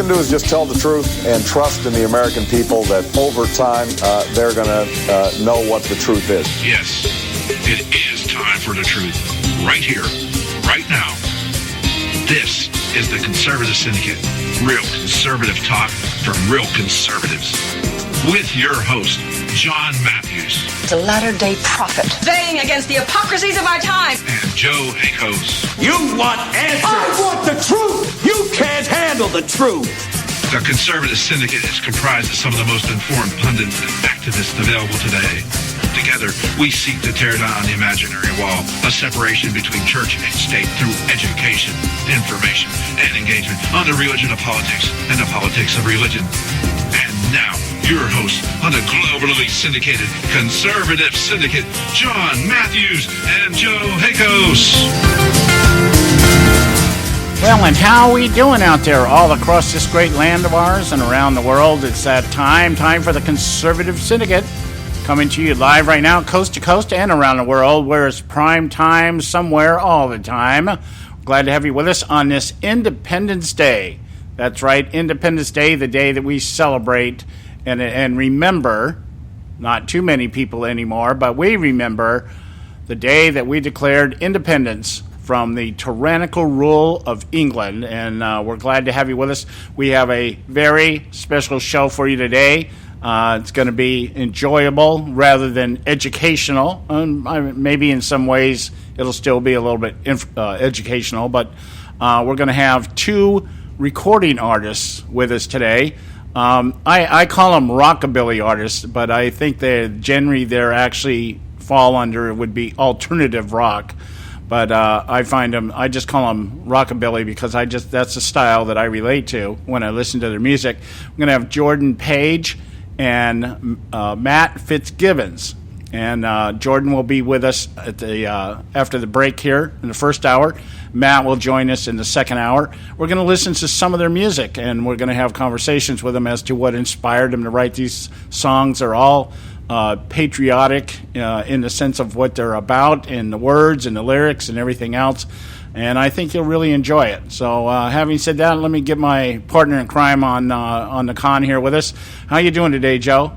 can do is just tell the truth and trust in the American people that over time they're going to know what the truth is. Yes, it is time for the truth. Right here, right now. This is the Conservative Syndicate. Real conservative talk from real conservatives. With your host, John Matthews. The latter-day prophet. Invading against the hypocrisies of our time. And Joe Hakos. You want answers. I want the truth. You can't handle the truth. The Conservative Syndicate is comprised of some of the most informed pundits and activists available today. Together, we seek to tear down the imaginary wall of separation between church and state through education, information, and engagement on the religion of politics and the politics of religion. And now, your host on the globally syndicated Conservative Syndicate, John Matthews and Joe Hakos. Well, and how are we doing out there all across this great land of ours and around the world? It's that time for the Conservative Syndicate. Coming to you live right now, coast to coast and around the world, where it's prime time somewhere all the time. Glad to have you with us on this Independence Day. That's right, Independence Day, the day that we celebrate and remember, not too many people anymore, but we remember the day that we declared independence from the tyrannical rule of England. And we're glad to have you with us. We have a very special show for you today. It's going to be enjoyable rather than educational. Maybe in some ways it'll still be a little bit educational, but we're going to have two recording artists with us today. I call them rockabilly artists, but I think they're actually fall under would be alternative rock. But I just call them rockabilly because that's the style that I relate to when I listen to their music. I'm going to have Jordan Page and Matt Fitzgibbons, and Jordan will be with us at the after the break here in the first hour. Matt will join us in the second hour. We're going to listen to some of their music, and we're going to have conversations with them as to what inspired them to write these songs. They're all patriotic in the sense of what they're about, and the words and the lyrics and everything else. And I think you'll really enjoy it. So having said that, let me get my partner in crime on the con here with us. How you doing today, Joe?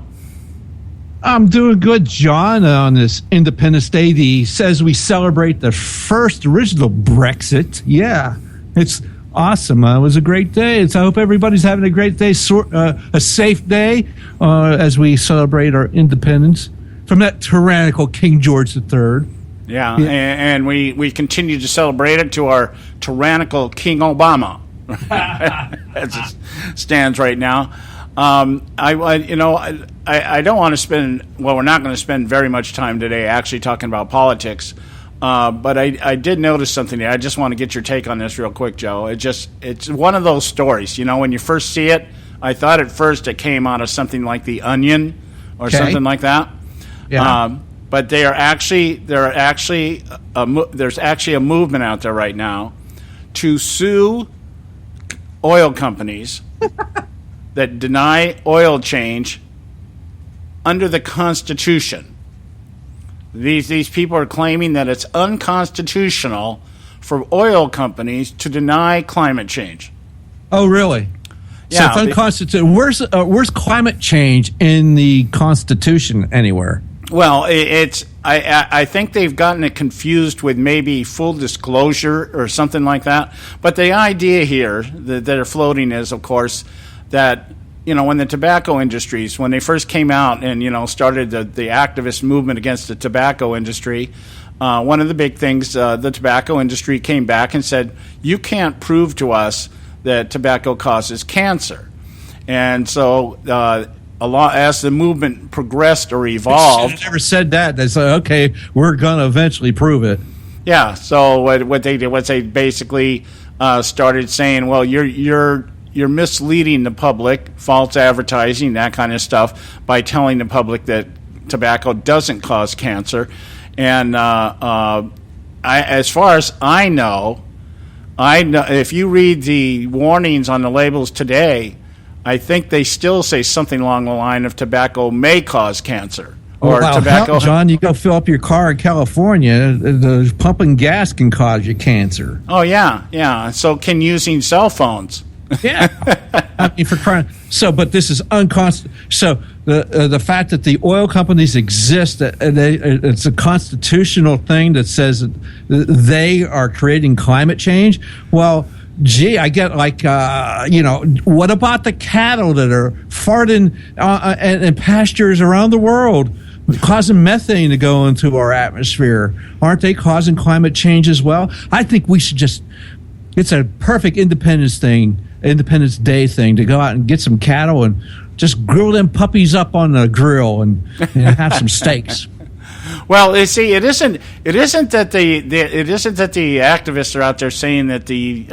I'm doing good, John, on this Independence Day. Says we celebrate the first original Brexit. Yeah, it's awesome. It was a great day. So I hope everybody's having a great day, a safe day as we celebrate our independence from that tyrannical King George III. Yeah, and we continue to celebrate it to our tyrannical King Obama, as it stands right now. I don't want to spend. Well, we're not going to spend very much time today actually talking about politics. But I did notice something there. I just want to get your take on this real quick, Joe. It's one of those stories. You know, when you first see it, I thought at first it came out of something like The Onion or something like that. Yeah. But there's actually a movement out there right now to sue oil companies that deny oil change under the Constitution. These people are claiming that it's unconstitutional for oil companies to deny climate change. Oh, really? Yeah. So it's unconstitutional. Where's climate change in the Constitution anywhere? Well, I think they've gotten it confused with maybe full disclosure or something like that. But the idea here that they're floating is, of course, that, you know, when the tobacco industries, when they first came out and, you know, started the activist movement against the tobacco industry, one of the big things, the tobacco industry came back and said, you can't prove to us that tobacco causes cancer. And so as the movement progressed or evolved, never said that. They said, okay, we're going to eventually prove it. Yeah. So what they did was they basically started saying, well, you're misleading the public, false advertising, that kind of stuff, by telling the public that tobacco doesn't cause cancer. And as far as I know, if you read the warnings on the labels today, I think they still say something along the line of tobacco may cause cancer. Or tobacco. Hell, John, you go fill up your car in California, pumping gas can cause you cancer. Oh, yeah. So can using cell phones Yeah, I mean, for crying. So, but this is unconstitutional. So the fact that the oil companies exist, it's a constitutional thing that says that they are creating climate change. Well, gee, I get like, what about the cattle that are farting in pastures around the world, causing methane to go into our atmosphere? Aren't they causing climate change as well? I think we should it's a perfect Independence Day thing to go out and get some cattle and just grill them puppies up on the grill and have some steaks. Well, you see, it isn't that the activists are out there saying that the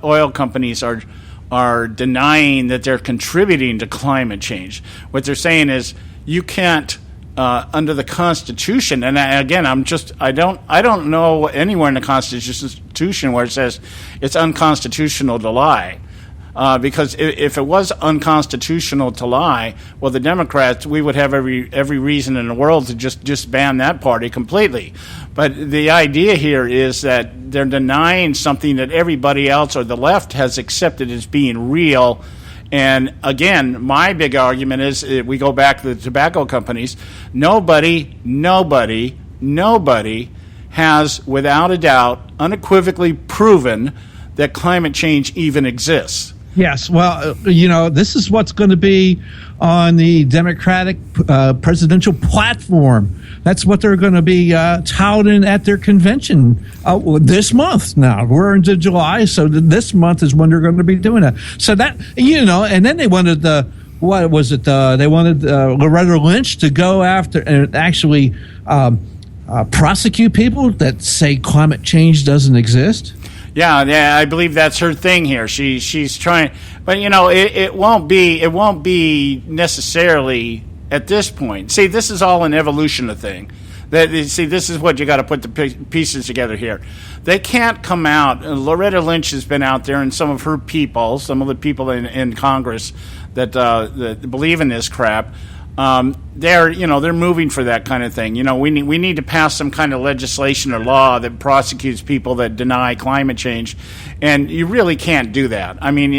oil companies are denying that they're contributing to climate change. What they're saying is you can't under the Constitution, and I don't know anywhere in the Constitution where it says it's unconstitutional to lie. Because if it was unconstitutional to lie, well, the Democrats, we would have every reason in the world to just ban that party completely. But the idea here is that they're denying something that everybody else or the left has accepted as being real. And again, my big argument is, we go back to the tobacco companies, nobody has, without a doubt, unequivocally proven that climate change even exists. Yes, well, this is what's going to be on the Democratic presidential platform. That's what they're going to be touting at their convention this month. Now, we're into July, so this month is when they're going to be doing that. So that, and then they wanted they wanted Loretta Lynch to go after and actually prosecute people that say climate change doesn't exist. Yeah, I believe that's her thing here. She's trying, but it won't be necessarily at this point. See, this is all an evolution of thing. This is what you got to put the pieces together here. They can't come out. Loretta Lynch has been out there, and some of her people, some of the people in Congress that believe in this crap. They're moving for that kind of thing. We need to pass some kind of legislation or law that prosecutes people that deny climate change, and you really can't do that. I mean,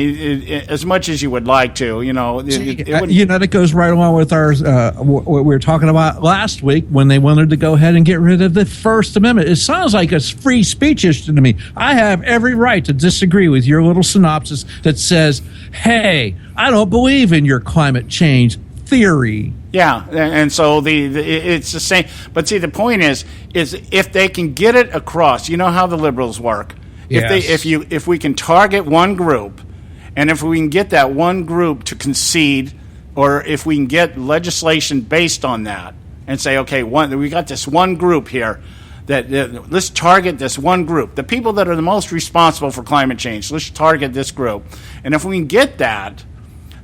as much as you would like to, that goes right along with our what we were talking about last week when they wanted to go ahead and get rid of the First Amendment. It sounds like a free speech issue to me. I have every right to disagree with your little synopsis that says, "Hey, I don't believe in your climate change theory." Yeah, and so it's the same. But see, the point is if they can get it across, you know how the liberals work. Yes. If we can target one group, and if we can get that one group to concede, or if we can get legislation based on that, and say, okay, we got this one group here. That let's target this one group, the people that are the most responsible for climate change. Let's target this group, and if we can get that,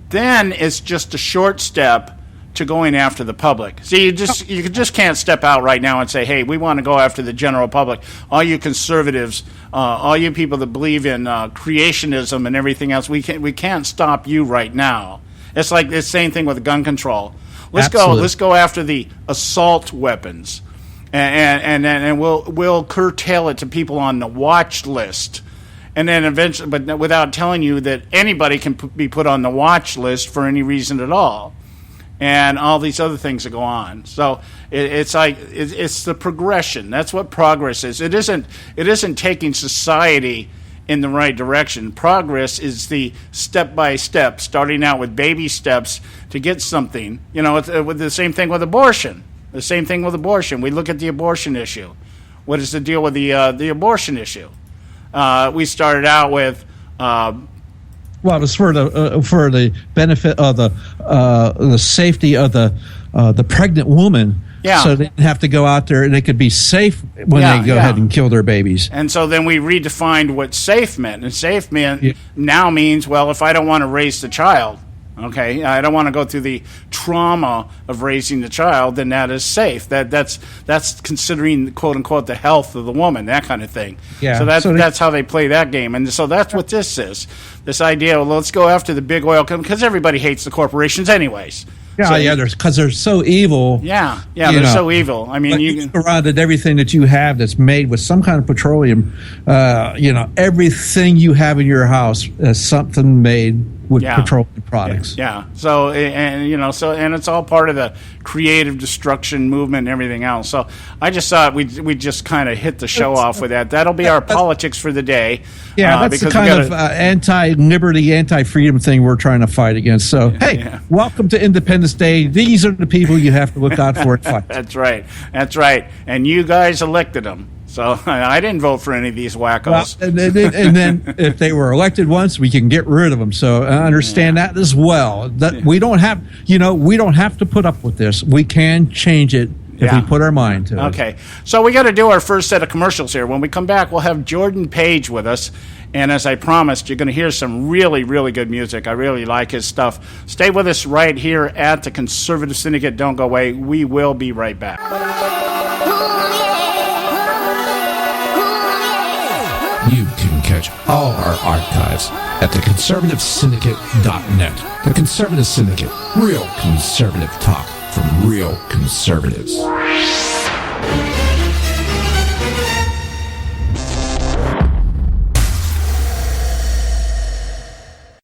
then it's just a short step to going after the public. See, you just can't step out right now and say, hey, we want to go after the general public. All you conservatives, all you people that believe in creationism and everything else, we can't stop you right now. It's like the same thing with gun control. Let's go after the assault weapons, and we'll curtail it to people on the watch list. And then eventually, but without telling you that anybody can be put on the watch list for any reason at all, and all these other things that go on. So it's the progression. That's what progress is. It isn't taking society in the right direction. Progress is the step by step, starting out with baby steps to get something. It's with the same thing with abortion. The same thing with abortion. We look at the abortion issue. What is the deal with the abortion issue? We started out with. Well, it was for the benefit of the safety of the pregnant woman. Yeah. So they didn't have to go out there, and they could be safe when they go ahead and kill their babies. And so then we redefined what safe meant, and safe now means, well, if I don't want to raise the child, okay, I don't want to go through the trauma of raising the child, then that is safe. That's considering, quote unquote, the health of the woman, that kind of thing. Yeah. So that's how they play that game, and so that's what this is. This idea, well, let's go after the big oil company, because everybody hates the corporations anyways. Yeah, because they're so evil. Yeah, they're so evil. I mean, you surrounded everything that you have that's made with some kind of petroleum. Everything you have in your house is something made with petroleum products. Yeah. So and it's all part of the creative destruction movement and everything else. So I just thought we just kind of hit the show off with that. That'll be our politics for the day. Yeah, that's the kind of anti-liberty, anti-freedom thing we're trying to fight against. So, welcome to Independence Day. These are the people you have to look out for and fight. That's right. And you guys elected them. So I didn't vote for any of these wackos. Well, and then if they were elected once, we can get rid of them. So I understand that as well. That we don't have to put up with this. We can change it if we put our mind to it. Okay. So we got to do our first set of commercials here. When we come back, we'll have Jordan Page with us. And as I promised, you're going to hear some really, really good music. I really like his stuff. Stay with us right here at the Conservative Syndicate. Don't go away. We will be right back. You can catch all our archives at theconservativesyndicate.net. The Conservative Syndicate. Real conservative talk from real conservatives.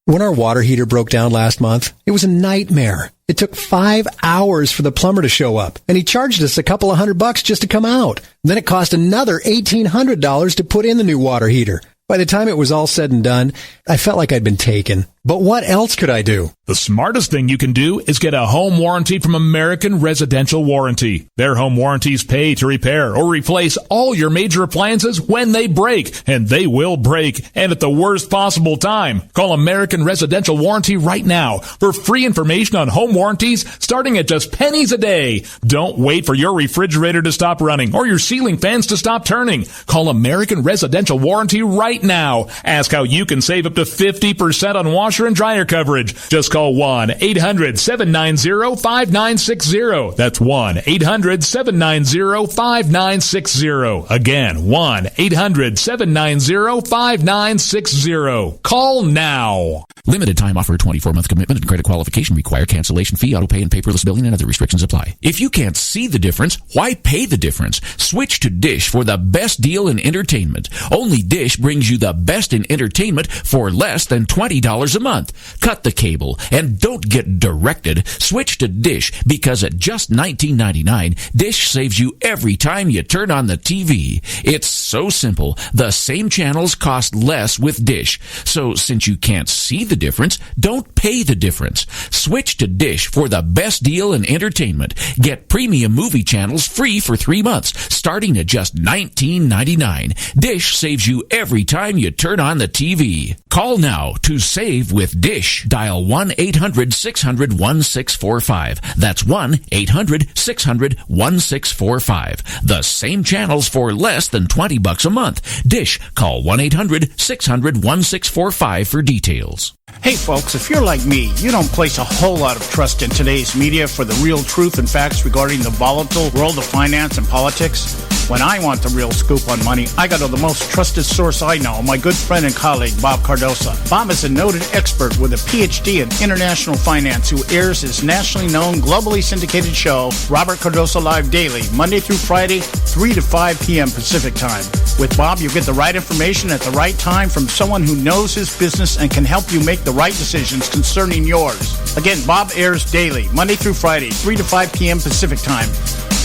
When our water heater broke down last month, it was a nightmare. It took 5 hours for the plumber to show up, and he charged us a couple of $100 just to come out. Then it cost another $1,800 to put in the new water heater. By the time it was all said and done, I felt like I'd been taken. But what else could I do? The smartest thing you can do is get a home warranty from American Residential Warranty. Their home warranties pay to repair or replace all your major appliances when they break, and they will break, and at the worst possible time. Call American Residential Warranty right now for free information on home warranties starting at just pennies a day. Don't wait for your refrigerator to stop running or your ceiling fans to stop turning. Call American Residential Warranty right now. Ask how you can save up to 50% on washer and dryer coverage. Just call 1-800-790-5960. That's 1-800-790-5960. Again, 1-800-790-5960. Call now. Limited time offer, 24-month commitment and credit qualification required. Cancellation fee, auto pay, and paperless billing and other restrictions apply. If you can't see the difference, why pay the difference? Switch to Dish for the best deal in entertainment. Only Dish brings you the best in entertainment for less than $20 a month. Cut the cable and don't get directed. Switch to Dish because at just $19.99, Dish saves you every time you turn on the TV. It's so simple. The same channels cost less with Dish. So since you can't see the difference, don't pay the difference. Switch to Dish for the best deal in entertainment. Get premium movie channels free for 3 months, starting at just $19.99. Dish saves you every time you turn on the TV. Call now to save with Dish. Dial 1-800-600-1645. That's 1-800-600-1645. The same channels for less than $20 a month. Dish. Call 1-800-600-1645 for details. Hey folks, if you're like me, you don't place a whole lot of trust in today's media for the real truth and facts regarding the volatile world of finance and politics. When I want the real scoop on money, I go to the most trusted source I know, my good friend and colleague, Bob Cardosa. Bob is a noted expert with a PhD in international finance who airs his nationally known, globally syndicated show, Robert Cardosa Live Daily, Monday through Friday, 3 to 5 p.m. Pacific Time. With Bob, you get the right information at the right time from someone who knows his business and can help you make the right decisions concerning yours. Again, Bob airs daily, Monday through Friday, 3 to 5 p.m. Pacific Time.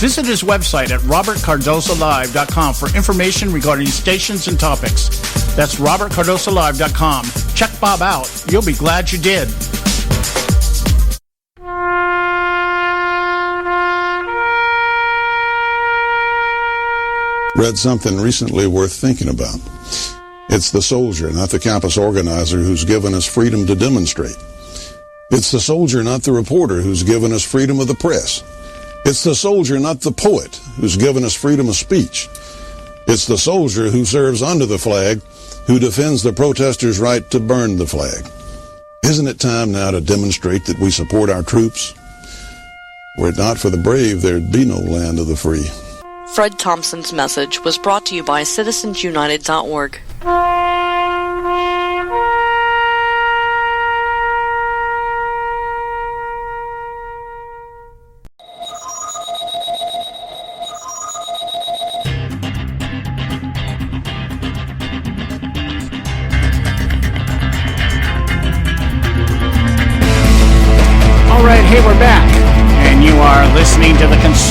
Visit his website at robertcardosalive.com for information regarding stations and topics. That's robertcardosalive.com. Check Bob out. You'll be glad you did. Read something recently worth thinking about. It's the soldier, not the campus organizer, who's given us freedom to demonstrate. It's the soldier, not the reporter, who's given us freedom of the press. It's the soldier, not the poet, who's given us freedom of speech. It's the soldier who serves under the flag, who defends the protesters' right to burn the flag. Isn't it time now to demonstrate that we support our troops? Were it not for the brave, there'd be no land of the free. Fred Thompson's message was brought to you by citizensunited.org.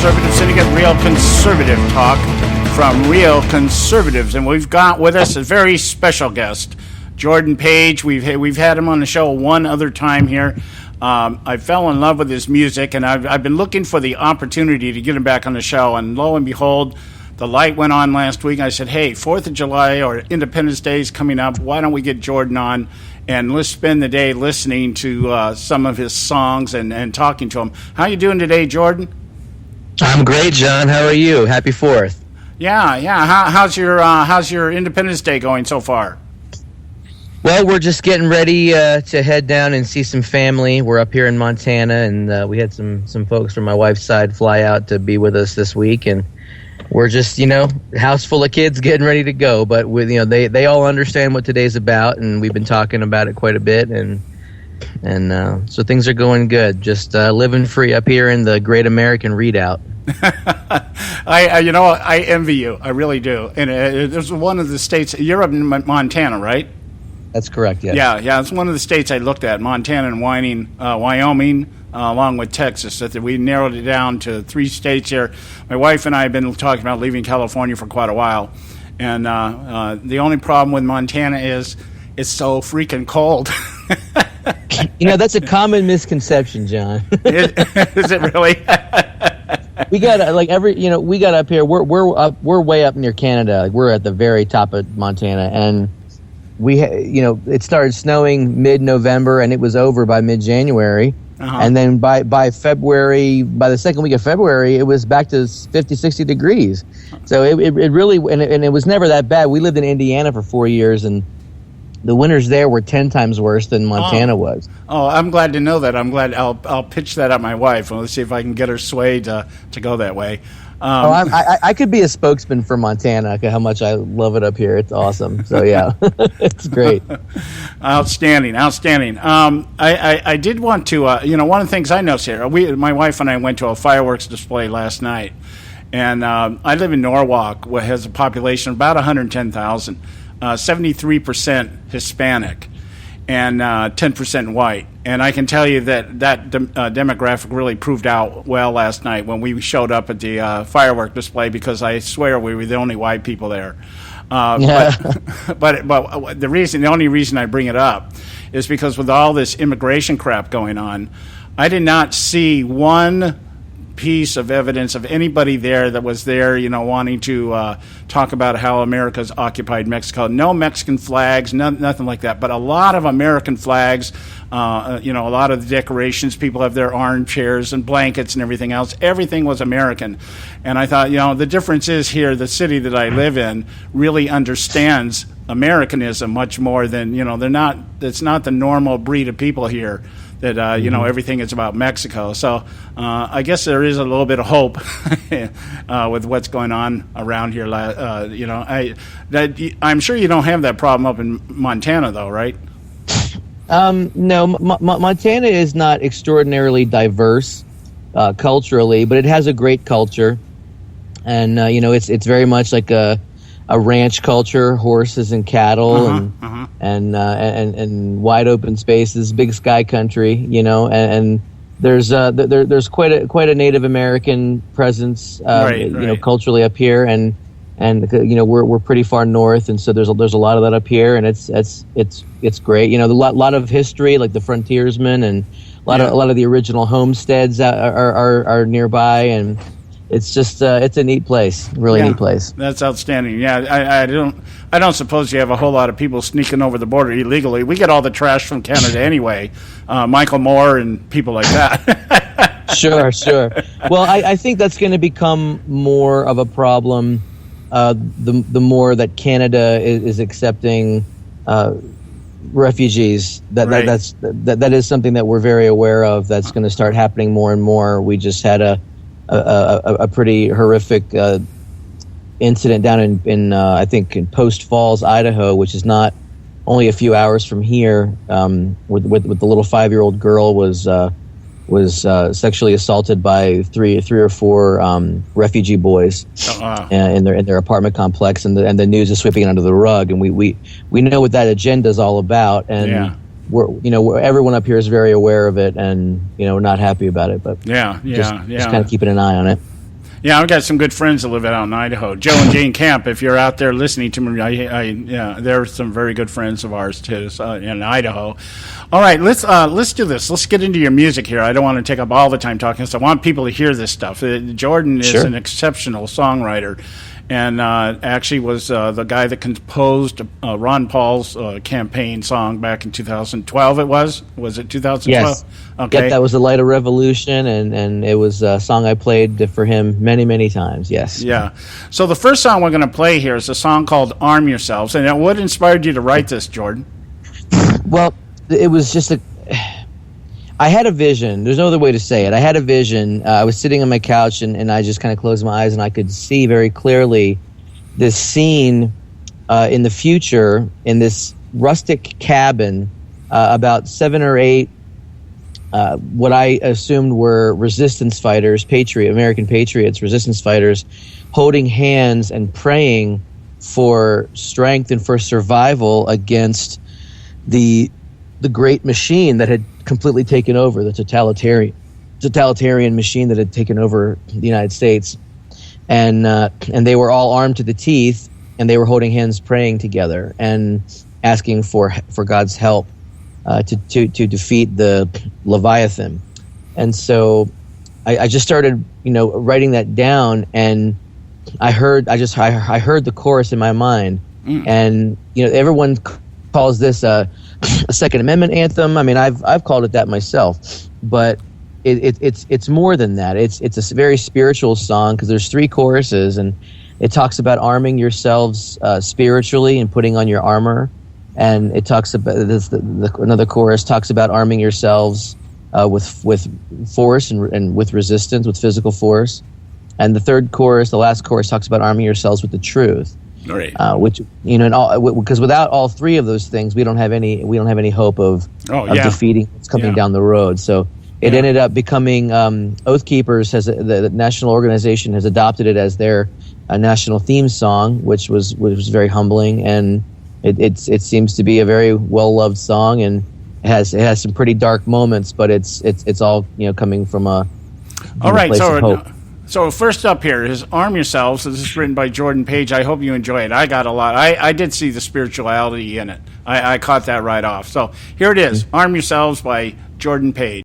Conservative Syndicate, real conservative talk from real conservatives. And we've got with us a very special guest, Jordan Page. We've had him on the show one other time here. I fell in love with his music, and I've been looking for the opportunity to get him back on the show. And lo and behold, the light went on last week. I said, hey, 4th of July or Independence Day is coming up. Why don't we get Jordan on? And let's spend the day listening to some of his songs and talking to him. How you doing today, Jordan? I'm great, John. How are you? Happy 4th. Yeah. How's your Independence Day going so far? Well, we're just getting ready to head down and see some family. We're up here in Montana, and we had some folks from my wife's side fly out to be with us this week, and we're just, house full of kids getting ready to go. But with they all understand what today's about, and we've been talking about it quite a bit, and so things are going good. Just living free up here in the Great American Redoubt. I envy you. I really do. And it's one of the states. You're up in Montana, right? That's correct. Yes. Yeah. It's one of the states I looked at: Montana and Wyoming. Along with Texas, that we narrowed it down to 3 states here. My wife and I have been talking about leaving California for quite a while, and the only problem with Montana is it's so freaking cold. That's a common misconception, John. Is it really? We got we got up here. We're way up near Canada. We're at the very top of Montana, and it started snowing mid-November, and it was over by mid-January. Uh-huh. And then by February, by the second week of February, it was back to 50, 60 degrees. So it really, and it was never that bad. We lived in Indiana for 4 years, and the winters there were 10 times worse than Montana was. Oh, I'm glad to know that. I'm glad. I'll pitch that at my wife, and let's see if I can get her swayed to go that way. I could be a spokesman for Montana. How much I love it up here. It's awesome. So, yeah, it's great. Outstanding. I did want to, one of the things I noticed here, my wife and I went to a fireworks display last night, and I live in Norwalk, which has a population of about 110,000, 73% Hispanic, and 10% white. And I can tell you that demographic really proved out well last night when we showed up at the firework display, because I swear we were the only white people there. But the only reason I bring it up is because with all this immigration crap going on, I did not see one piece of evidence of anybody there that was there, wanting to talk about how America's occupied Mexico. No Mexican flags, nothing like that. But a lot of American flags, a lot of the decorations, people have their armchairs and blankets and everything else. Everything was American. And I thought, the difference is here, the city that I live in really understands Americanism much more than, it's not the normal breed of people here. That everything is about Mexico. So I guess there is a little bit of hope with what's going on around here. I'm sure you don't have that problem up in Montana, though, right? No, Montana is not extraordinarily diverse culturally, but it has a great culture, and it's very much like a ranch culture, horses and cattle, and wide open spaces, big sky country, and there's quite a Native American presence, culturally up here, and we're pretty far north, and so there's a lot of that up here, and it's great. A lot of history, like the frontiersmen, and a lot of the original homesteads are nearby, and it's just it's a neat place, neat place. That's outstanding. Yeah, I don't suppose you have a whole lot of people sneaking over the border illegally. We get all the trash from Canada anyway. Michael Moore and people like that. Sure. Well, I think that's going to become more of a problem the more that Canada is accepting refugees. That is something that we're very aware of. That's going to start happening more and more. We just had a pretty horrific incident down in I think in Post Falls, Idaho, which is not only a few hours from here, with the little 5-year-old girl was sexually assaulted by three or four refugee boys in their apartment complex, and the news is sweeping it under the rug, and we know what that agenda is all about, and everyone up here is very aware of it, and we're not happy about it, but just kind of keeping an eye on it. Yeah, I've got some good friends that live out in Idaho. Joe and Jane Camp, if you're out there listening to me, they're some very good friends of ours too, in Idaho. All right, let's do this. Let's get into your music here. I don't want to take up all the time talking, so I want people to hear this stuff. Jordan is an exceptional songwriter, and actually was the guy that composed Ron Paul's campaign song back in 2012. Was it 2012? Yes. Okay. Yep, that was the Light of Revolution, and it was a song I played for him many, many times, yes. Yeah. So the first song we're going to play here is a song called Arm Yourselves. And what inspired you to write this, Jordan? Well, it was just I had a vision. There's no other way to say it. I had a vision. I was sitting on my couch, and I just kind of closed my eyes, and I could see very clearly this scene in the future in this rustic cabin, about 7 or 8 what I assumed were resistance fighters, American patriots, resistance fighters, holding hands and praying for strength and for survival against the great machine that had completely taken over, the totalitarian machine that had taken over the United States. And they were all armed to the teeth, and they were holding hands praying together and asking for God's help to defeat the Leviathan. And so I just started, writing that down, and I heard the chorus in my mind. And everyone calls this a Second Amendment anthem. I mean, I've called it that myself, but it's more than that. It's a very spiritual song because there's 3 choruses, and it talks about arming yourselves spiritually and putting on your armor. And it talks about another chorus talks about arming yourselves with force and with resistance, with physical force. And the third chorus, the last chorus, talks about arming yourselves with the truth. Right. Which because without all 3 of those things, we don't have any hope of defeating what's coming down the road. So it ended up becoming Oath Keepers the national organization has adopted it as their national theme song, which was very humbling, and it seems to be a very well loved song, and it has some pretty dark moments, but it's all coming from a place of hope. So first up here is Arm Yourselves. This is written by Jordan Page. I hope you enjoy it. I got a lot. I did see the spirituality in it. I caught that right off. So here it is, Arm Yourselves by Jordan Page.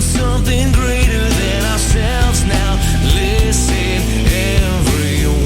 Something greater than ourselves now. Listen, everyone.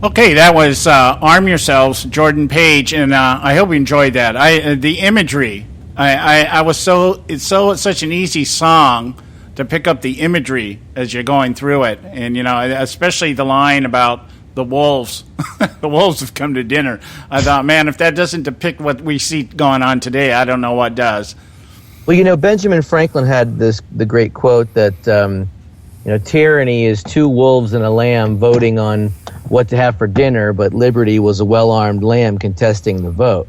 Okay, that was Arm Yourselves, Jordan Page, and I hope you enjoyed that. The imagery, I was such an easy song to pick up the imagery as you're going through it, and especially the line about the wolves. The wolves have come to dinner. I thought, man, if that doesn't depict what we see going on today, I don't know what does. Well, Benjamin Franklin had the great quote that tyranny is two wolves and a lamb voting on what to have for dinner, but liberty was a well-armed lamb contesting the vote.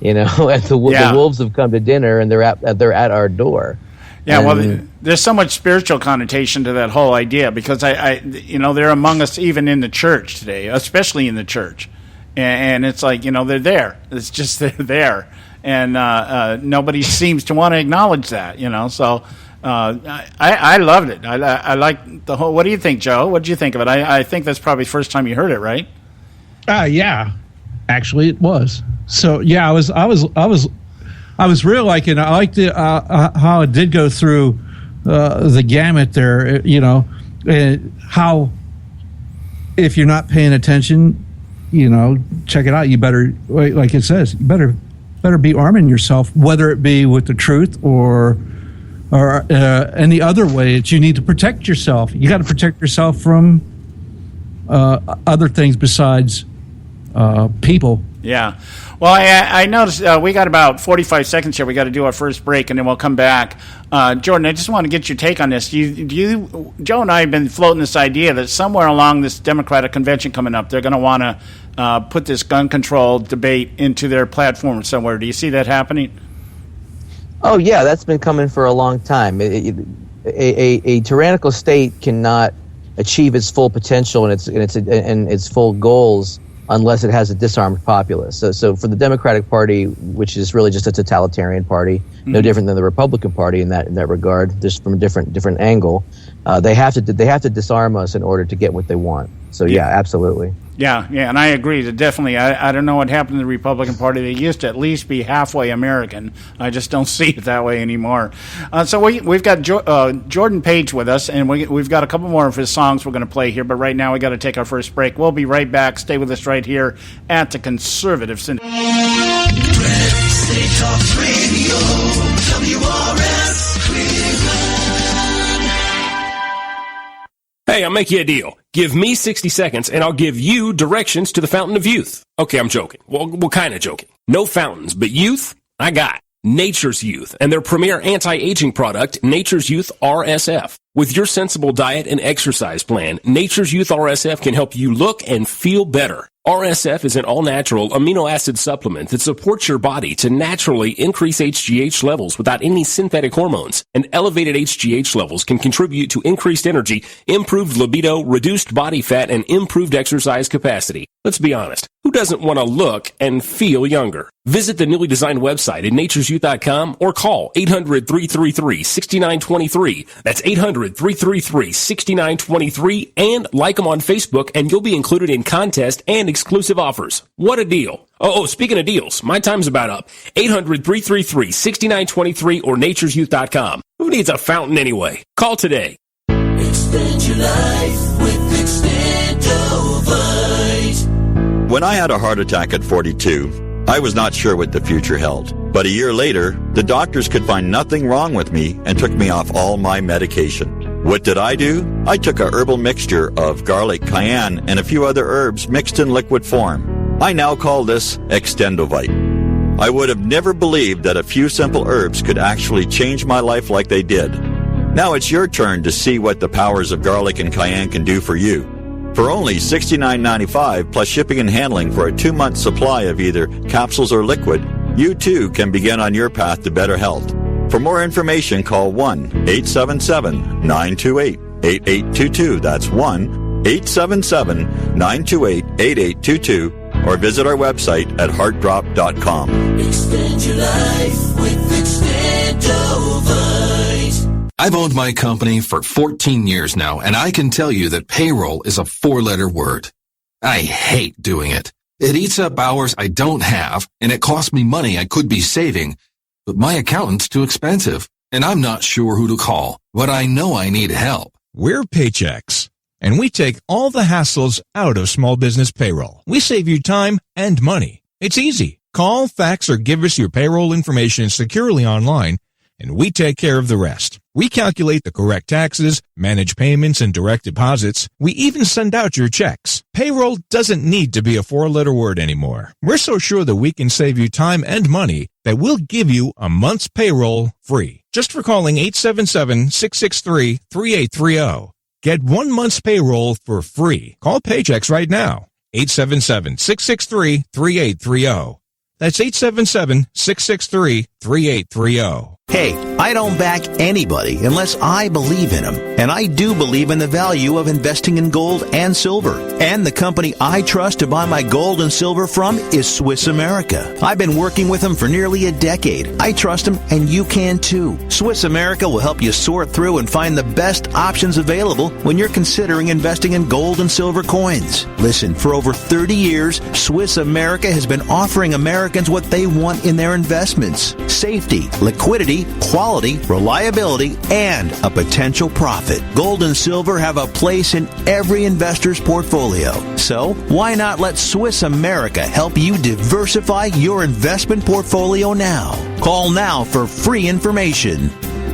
And the wolves have come to dinner, and they're at our door. Yeah, well, there's so much spiritual connotation to that whole idea because they're among us even in the church today, especially in the church, and it's like they're there. It's just they're there, and nobody seems to want to acknowledge that. So. I loved it. I like the whole. What do you think, Joe? What did you think of it? I think that's probably the first time you heard it, right? Yeah, actually, it was. So yeah, I was real liking it. I liked it, how it did go through the gamut there. How if you're not paying attention, check it out. You better, like it says, you better be arming yourself, whether it be with the truth or any other way that you need to protect yourself. You got to protect yourself from other things besides people. Yeah. Well, I noticed we got about 45 seconds here. We got to do our first break, and then we'll come back. Jordan, I just want to get your take on this. Joe and I have been floating this idea that somewhere along this Democratic convention coming up, they're going to want to put this gun control debate into their platform somewhere. Do you see that happening? Oh yeah, that's been coming for a long time. A tyrannical state cannot achieve its full potential and its full goals unless it has a disarmed populace. So for the Democratic Party, which is really just a totalitarian party, no different than the Republican Party in that regard, just from a different angle, they have to disarm us in order to get what they want. So yeah, absolutely. Yeah, and I agree. That definitely, I don't know what happened to the Republican Party. They used to at least be halfway American. I just don't see it that way anymore. So we've got Jordan Page with us, and we've got a couple more of his songs we're going to play here. But right now, we got to take our first break. We'll be right back. Stay with us right here at the Conservative Syndicate. State Talk Radio, WRS Cleveland. Hey, I'll make you a deal. Give me 60 seconds and I'll give you directions to the Fountain of Youth. Okay, I'm joking. Well, kind of joking. No fountains, but youth, I got Nature's Youth and their premier anti-aging product, Nature's Youth RSF. With your sensible diet and exercise plan, Nature's Youth RSF can help you look and feel better. RSF is an all-natural amino acid supplement that supports your body to naturally increase HGH levels without any synthetic hormones. And elevated HGH levels can contribute to increased energy, improved libido, reduced body fat, and improved exercise capacity. Let's be honest. Who doesn't want to look and feel younger? Visit the newly designed website at naturesyouth.com or call 800-333-6923. That's 800-333-6923 and like them on Facebook and you'll be included in contests and exclusive offers. What a deal. Oh, speaking of deals, my time's about up. 800-333-6923 or naturesyouth.com. Who needs a fountain anyway? Call today. Extend your life with Extendovite. When I had a heart attack at 42, I was not sure what the future held. But a year later, the doctors could find nothing wrong with me and took me off all my medication. What did I do? I took a herbal mixture of garlic, cayenne, and a few other herbs mixed in liquid form. I now call this Extendovite. I would have never believed that a few simple herbs could actually change my life like they did. Now it's your turn to see what the powers of garlic and cayenne can do for you. For only $69.95 plus shipping and handling for a 2-month supply of either capsules or liquid, you too can begin on your path to better health. For more information, call 1-877-928-8822. That's 1-877-928-8822. Or visit our website at heartdrop.com. Extend your life with Extendovite. I've owned my company for 14 years now, and I can tell you that payroll is a 4-letter word. I hate doing it. It eats up hours I don't have, and it costs me money I could be saving. But my accountant's too expensive, and I'm not sure who to call, but I know I need help. We're Paychex. And we take all the hassles out of small business payroll. We save you time and money. It's easy. Call, fax, or give us your payroll information securely online, and we take care of the rest. We calculate the correct taxes, manage payments and direct deposits. We even send out your checks. Payroll doesn't need to be a four-letter word anymore. We're so sure that we can save you time and money that we'll give you a month's payroll free. Just for calling 877-663-3830. Get 1 month's payroll for free. Call Paychex right now. 877-663-3830. That's 877-663-3830. Hey, I don't back anybody unless I believe in them. And I do believe in the value of investing in gold and silver. And the company I trust to buy my gold and silver from is Swiss America. I've been working with them for nearly a decade. I trust them, and you can too. Swiss America will help you sort through and find the best options available when you're considering investing in gold and silver coins. Listen, for over 30 years, Swiss America has been offering Americans what they want in their investments: safety, liquidity, quality, reliability, and a potential profit. Gold and silver have a place in every investor's portfolio. So, why not let Swiss America help you diversify your investment portfolio now? Call now for free information.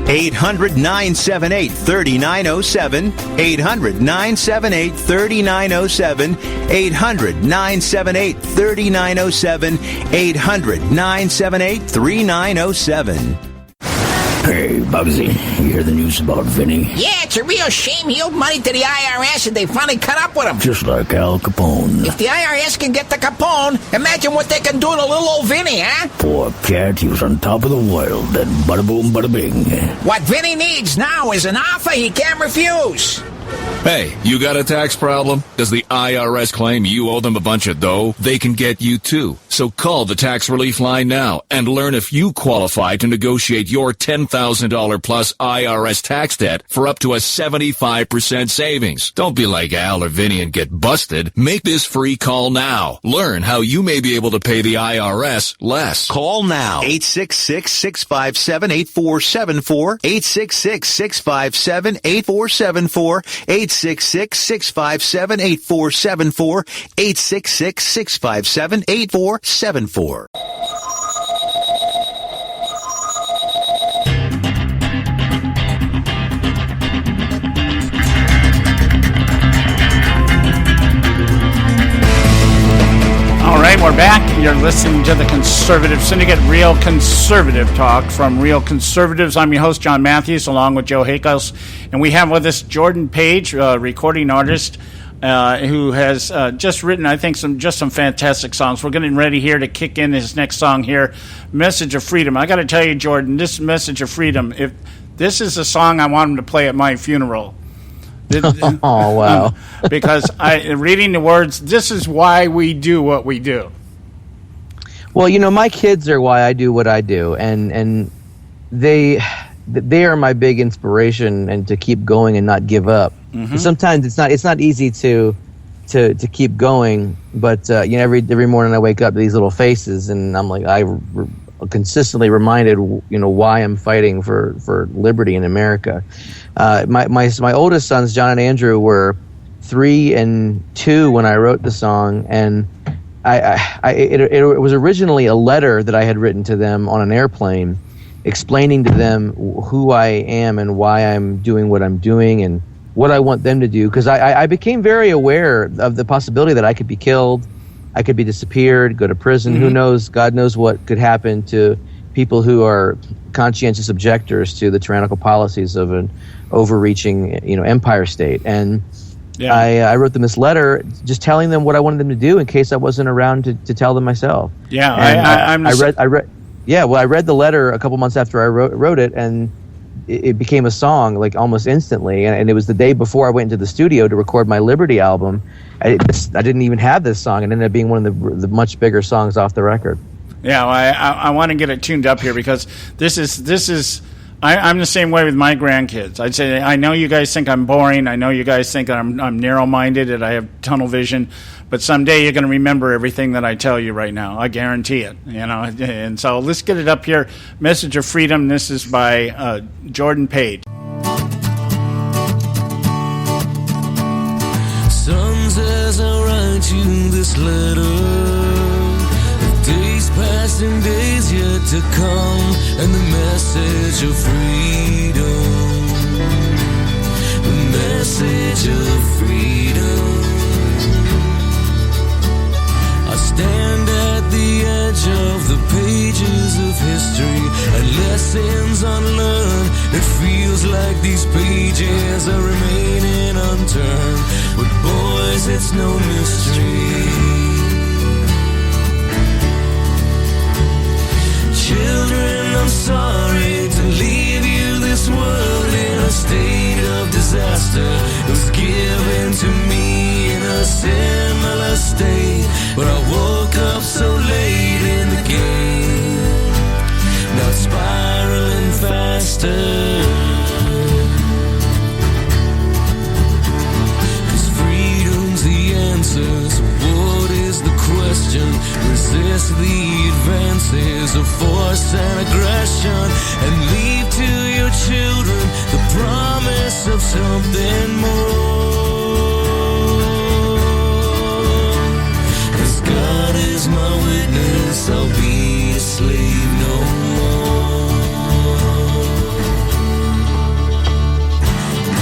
800-978-3907, 800-978-3907, 800-978-3907, 800-978-3907. Hey, Bugsy, you hear the news about Vinny? Yeah, it's a real shame he owed money to the IRS and they finally caught up with him. Just like Al Capone. If the IRS can get to Capone, imagine what they can do to little old Vinny, huh? Poor cat, he was on top of the world, then bada boom, bada bing. What Vinny needs now is an offer he can't refuse. Hey, you got a tax problem? Does the IRS claim you owe them a bunch of dough? They can get you too. So call the tax relief line now and learn if you qualify to negotiate your $10,000 plus IRS tax debt for up to a 75% savings. Don't be like Al or Vinny and get busted. Make this free call now. Learn how you may be able to pay the IRS less. Call now. 866-657-8474. 866-657-8474. 866-657-8474. 866-657-8474. All right, we're back. You're listening to the Conservative Syndicate, real conservative talk from real conservatives. I'm your host, John Matthews, along with Joe Hakos. And we have with us Jordan Page, recording artist, who has just written, I think, some fantastic songs. We're getting ready here to kick in his next song here, Message of Freedom. I got to tell you, Jordan, this Message of Freedom, if this is a song I want him to play at my funeral. Oh, wow. Because reading the words, this is why we do what we do. Well, you know, my kids are why I do what I do, and they are my big inspiration and to keep going and not give up. Mm-hmm. Sometimes it's not easy to keep going, but you know, every morning I wake up to these little faces, and I'm like, consistently reminded, you know, why I'm fighting for liberty in America. My oldest sons, John and Andrew, were 3 and 2 when I wrote the song, and it was originally a letter that I had written to them on an airplane, explaining to them who I am and why I'm doing what I'm doing and what I want them to do, because I became very aware of the possibility that I could be killed, I could be disappeared, go to prison. Mm-hmm. Who knows? God knows what could happen to people who are conscientious objectors to the tyrannical policies of an overreaching, you know, empire state. And yeah. I wrote them this letter just telling them what I wanted them to do in case I wasn't around to tell them myself. Yeah, I read the letter a couple months after I wrote it, and it became a song like almost instantly. And it was the day before I went into the studio to record my Liberty album. I didn't even have this song, and it ended up being one of the much bigger songs off the record. Yeah, well, I want to get it tuned up here because this is. I'm the same way with my grandkids. I'd say, I know you guys think I'm boring. I know you guys think I'm narrow-minded and I have tunnel vision. But someday you're going to remember everything that I tell you right now. I guarantee it. You know. And so let's get it up here. Message of Freedom. This is by Jordan Page. you this letter. Days past and days yet to come, and the message of freedom. The message of freedom. I stand at the edge of the pages of history and lessons unlearned. It feels like these pages are remaining unturned, but boys, it's no mystery. Children, I'm sorry to leave you this world in a state of disaster. It was given to me in a similar state, but I woke up so late in the game. Now it's spiraling faster. 'Cause freedom's the answer, so what is the question? Resist the advances of force and aggression, and leave to your children the promise of something more. As God is my witness, I'll be a slave no more.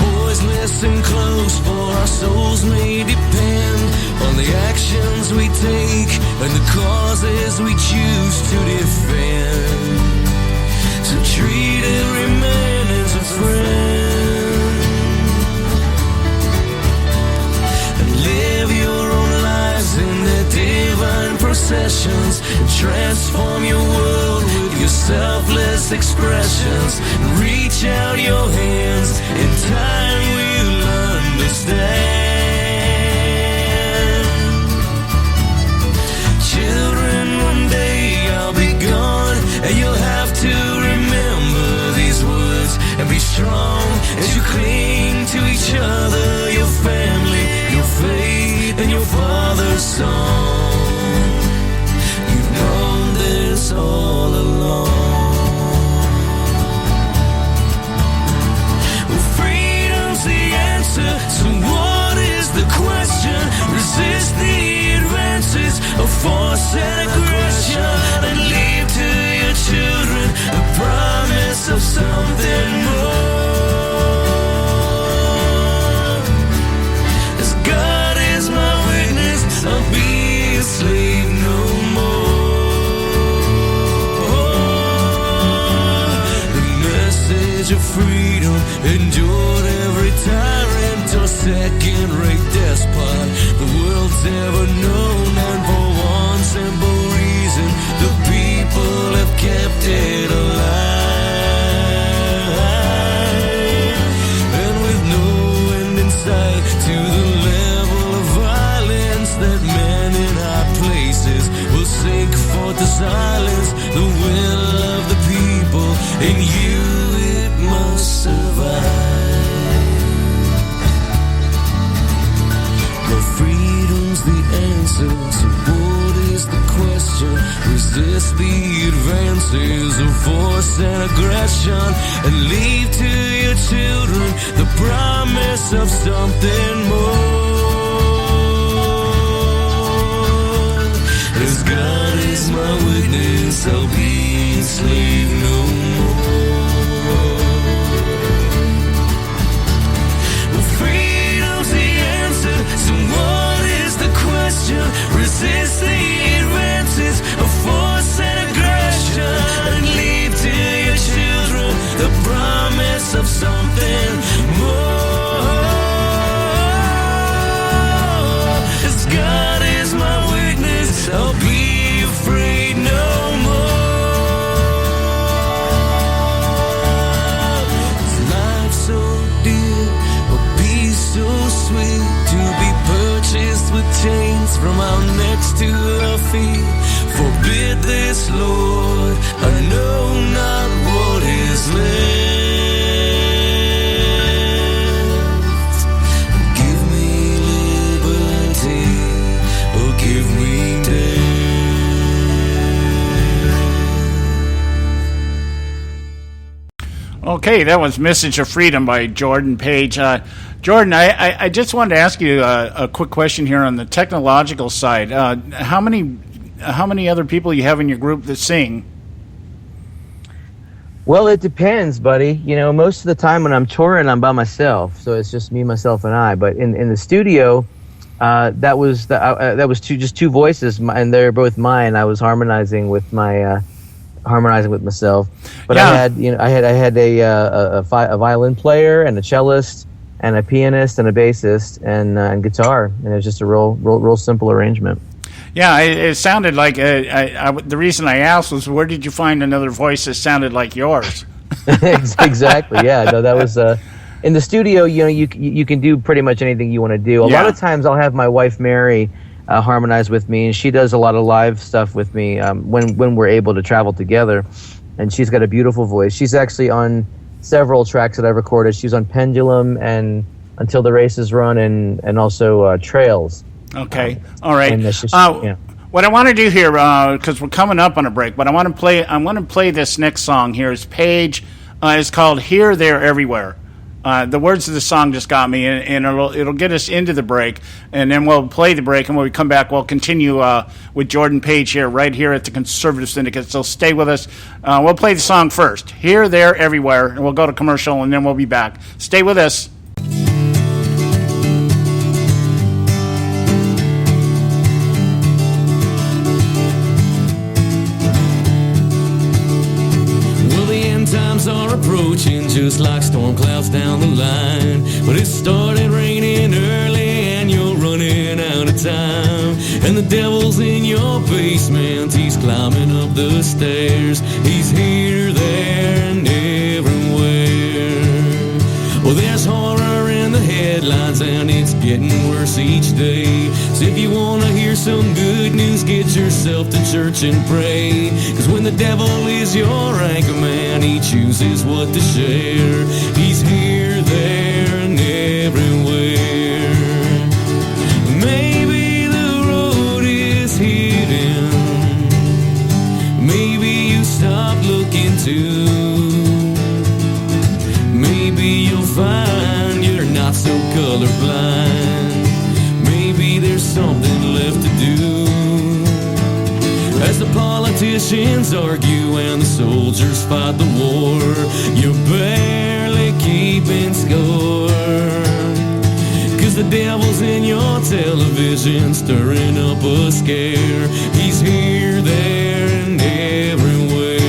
Boys, listen close, for our souls may depend on the actions we take and the causes we choose to defend. So treat every man as a friend and live your own lives in their divine processions, and transform your world with your selfless expressions. Reach out your hands, in time we'll understand. Children, one day I'll be gone, and you'll have to remember these words and be strong as you cling to each other, your family, your faith, and your father's song. You've known this all along. Well, freedom's the answer, so what is the question? Resist the advances of force and aggression, and leave to your children the promise of something more. As God is my witness, I'll be a slave no more. The message of freedom endured every tyrant or second-rate despot the world's ever known, and for one simple reason, the people have kept it alive. And with no end in sight to the level of violence that men in high places will sink for to silence the will of the people. In you it must survive. But freedom's the answer, so what is the question? Resist the advances of force and aggression, and leave to your children the promise of something more. As God is my witness, I'll be a slave no more. Well, freedom's the answer, so what is the question? Resist the advances of force and aggression, and leave to your children the promise of something more. As God is my witness, I'll be afraid no more. Is life so dear, or peace so sweet, to be purchased with chains from our necks to our feet? Forbid this, Lord, I know not what is left. Give me liberty, or give me death. Okay, that was Message of Freedom by Jordan Page. Jordan, I just wanted to ask you a quick question here on the technological side. How many other people you have in your group that sing? Well, it depends, buddy. You know, most of the time when I'm touring, I'm by myself, so it's just me, myself, and I. But in the studio, that was just two voices, and they're both mine. I was harmonizing with myself. But I had a violin player and a cellist and a pianist and a bassist and guitar, and it was just a real simple arrangement. Yeah, it sounded like the reason I asked was, where did you find another voice that sounded like yours? Exactly. Yeah. No, that was in the studio. You know, you can do pretty much anything you want to do. A lot of times, I'll have my wife Mary harmonize with me, and she does a lot of live stuff with me when we're able to travel together. And she's got a beautiful voice. She's actually on several tracks that I've recorded. She's on Pendulum and Until the Races Run, and also Trails. Okay, all right. Yeah. What I want to do here, because we're coming up on a break, but I want to play this next song here. It's Paige. It's called "Here, There, Everywhere." The words of the song just got me, and it'll get us into the break, and then we'll play the break, and when we come back, we'll continue with Jordan Page here, right here at the Conservative Syndicate. So stay with us. We'll play the song first, "Here, There, Everywhere," and we'll go to commercial, and then we'll be back. Stay with us. Times are approaching just like storm clouds down the line. But it started raining early and you're running out of time. And the devil's in your basement, he's climbing up the stairs. He's here, there, and everywhere. Well, there's horror in the headlines and it's getting worse each day. So if you want to hear some good news, get yourself to church and pray. Cause when the devil is your anchor man, he chooses what to share. He's here, there, and everywhere. Maybe the road is hidden. Maybe you stop looking too. Maybe you'll find you're not so colorblind. Maybe there's something left to do. As the politicians argue and the soldiers fight the war, you're barely keeping score. Cause the devil's in your television, stirring up a scare. He's here, there, and everywhere.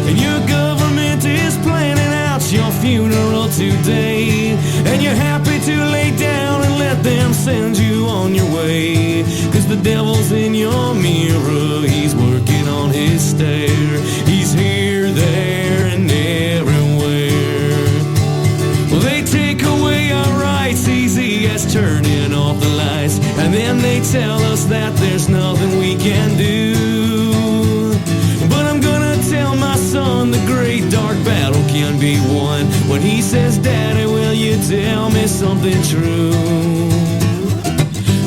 And your government is planning out your funeral today, and you're happy to lay down and let them send you on your way. Cause the devil's in your mirror, he's working on his stair. He's here, there, and everywhere. Well, they take away our rights easy as turning off the lights, and then they tell us that there's nothing we can do. But I'm gonna tell my son the great dark battle can be won when he says, Daddy, will you tell me something true?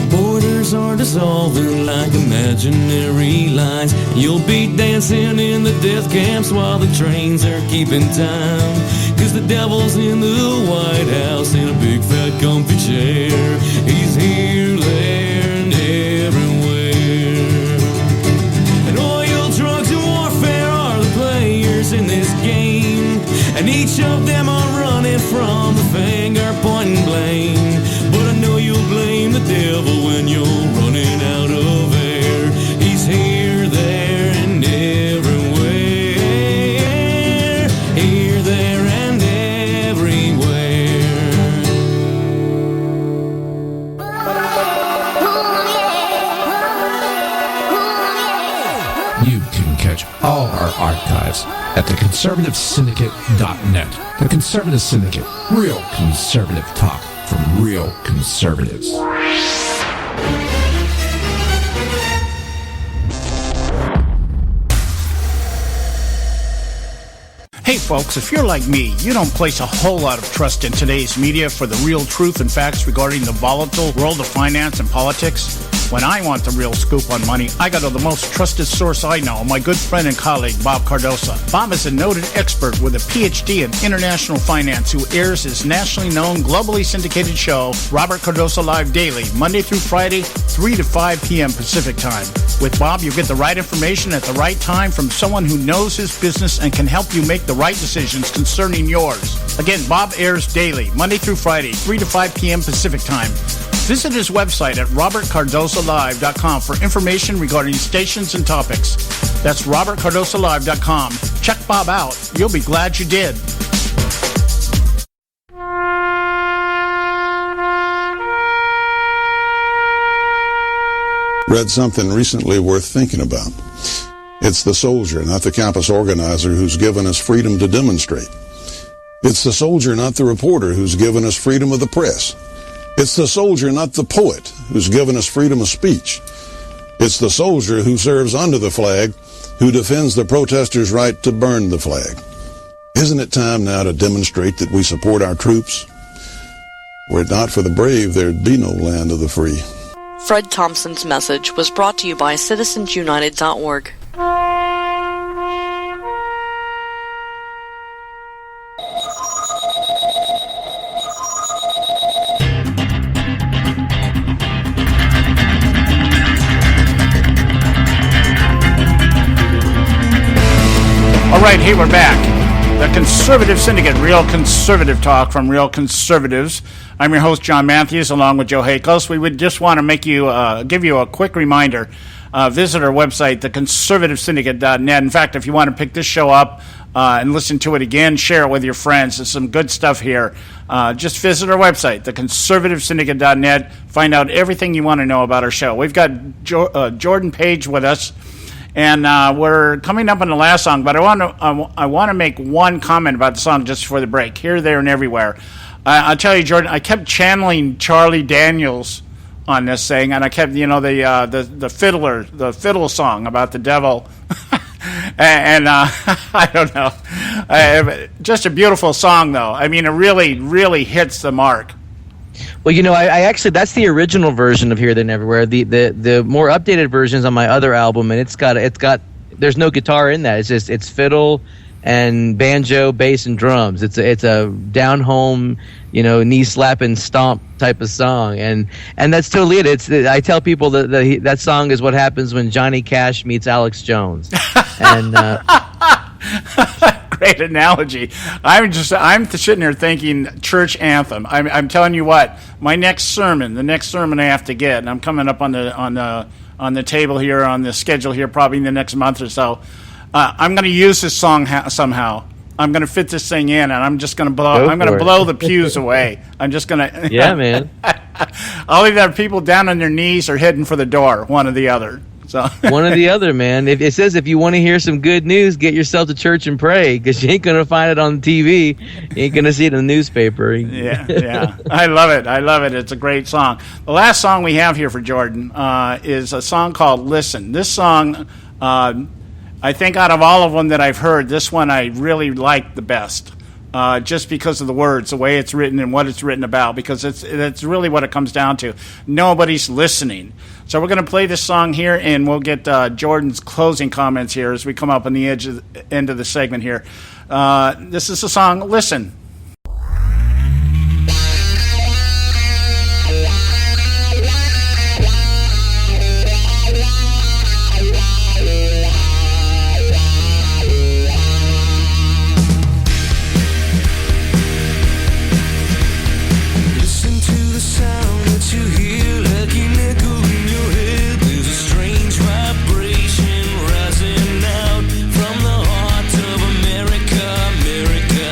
Borders are dissolving like imaginary lines. You'll be dancing in the death camps while the trains are keeping time. Cause the devil's in the White House in a big fat comfy chair. He's here, there, and everywhere. And oil, drugs, and warfare are the players in this game, and each of them are running from the finger pointing blame. But I know you'll blame the devil when you're running out of air. He's here, there, and everywhere. Here, there, and everywhere. You can catch all our archives at theconservativesyndicate.net. The Conservative Syndicate. Real conservative talk from real conservatives. Hey folks, if you're like me, you don't place a whole lot of trust in today's media for the real truth and facts regarding the volatile world of finance and politics. When I want the real scoop on money, I go to the most trusted source I know, my good friend and colleague, Bob Cardosa. Bob is a noted expert with a PhD in international finance who airs his nationally known, globally syndicated show, Robert Cardosa Live Daily, Monday through Friday, 3 to 5 p.m. Pacific Time. With Bob, you get the right information at the right time from someone who knows his business and can help you make the right decisions concerning yours. Again, Bob airs daily, Monday through Friday, 3 to 5 p.m. Pacific Time. Visit his website at robertcardosalive.com for information regarding stations and topics. That's robertcardosalive.com. Check Bob out. You'll be glad you did. Read something recently worth thinking about. It's the soldier, not the campus organizer, who's given us freedom to demonstrate. It's the soldier, not the reporter, who's given us freedom of the press. It's the soldier, not the poet, who's given us freedom of speech. It's the soldier who serves under the flag, who defends the protesters' right to burn the flag. Isn't it time now to demonstrate that we support our troops? Were it not for the brave, there'd be no land of the free. Fred Thompson's message was brought to you by citizensunited.org. All right, hey, we're back. The Conservative Syndicate, real conservative talk from real conservatives. I'm your host, John Matthews, along with Joe Hakos. We would just want to make you give you a quick reminder. Visit our website, theconservativesyndicate.net. In fact, if you want to pick this show up and listen to it again, share it with your friends. There's some good stuff here. Just visit our website, theconservativesyndicate.net. Find out everything you want to know about our show. We've got Jordan Page with us. And we're coming up on the last song, but I want to make one comment about the song just before the break. Here, there, and everywhere. I'll tell you, Jordan, I kept channeling Charlie Daniels on this thing, and I kept, the fiddle song about the devil, and I don't know, just a beautiful song though. I mean, it really, really hits the mark. Well, I actually, that's the original version of Here, There, and Everywhere. The more updated versions on my other album, and it's got there's no guitar in that. It's fiddle and banjo, bass, and drums. It's a down home, knee slapping stomp type of song, and that's totally it. I tell people that song is what happens when Johnny Cash meets Alex Jones, and. Great analogy. I'm sitting here thinking church anthem. I'm telling you what, the next sermon I have to get, and I'm coming up on the table here, on the schedule here, probably in the next month or so. I'm going to use this song somehow. I'm going to fit this thing in, and I'm just going to blow. I'm going to blow the pews away. I'm just going to. Yeah, man. I'll either have people down on their knees or heading for the door, one or the other. So. One or the other, man. It says if you want to hear some good news, get yourself to church and pray, because you ain't going to find it on TV. You ain't going to see it in the newspaper. Yeah. I love it. It's a great song. The last song we have here for Jordan is a song called Listen. This song, I think out of all of them that I've heard, this one I really like the best. Just because of the words, the way it's written and what it's written about, because it's really what it comes down to. Nobody's listening. So we're going to play this song here, and we'll get Jordan's closing comments here as we come up on the end of the segment here. This is the song, Listen. Rising out from the heart of America, America.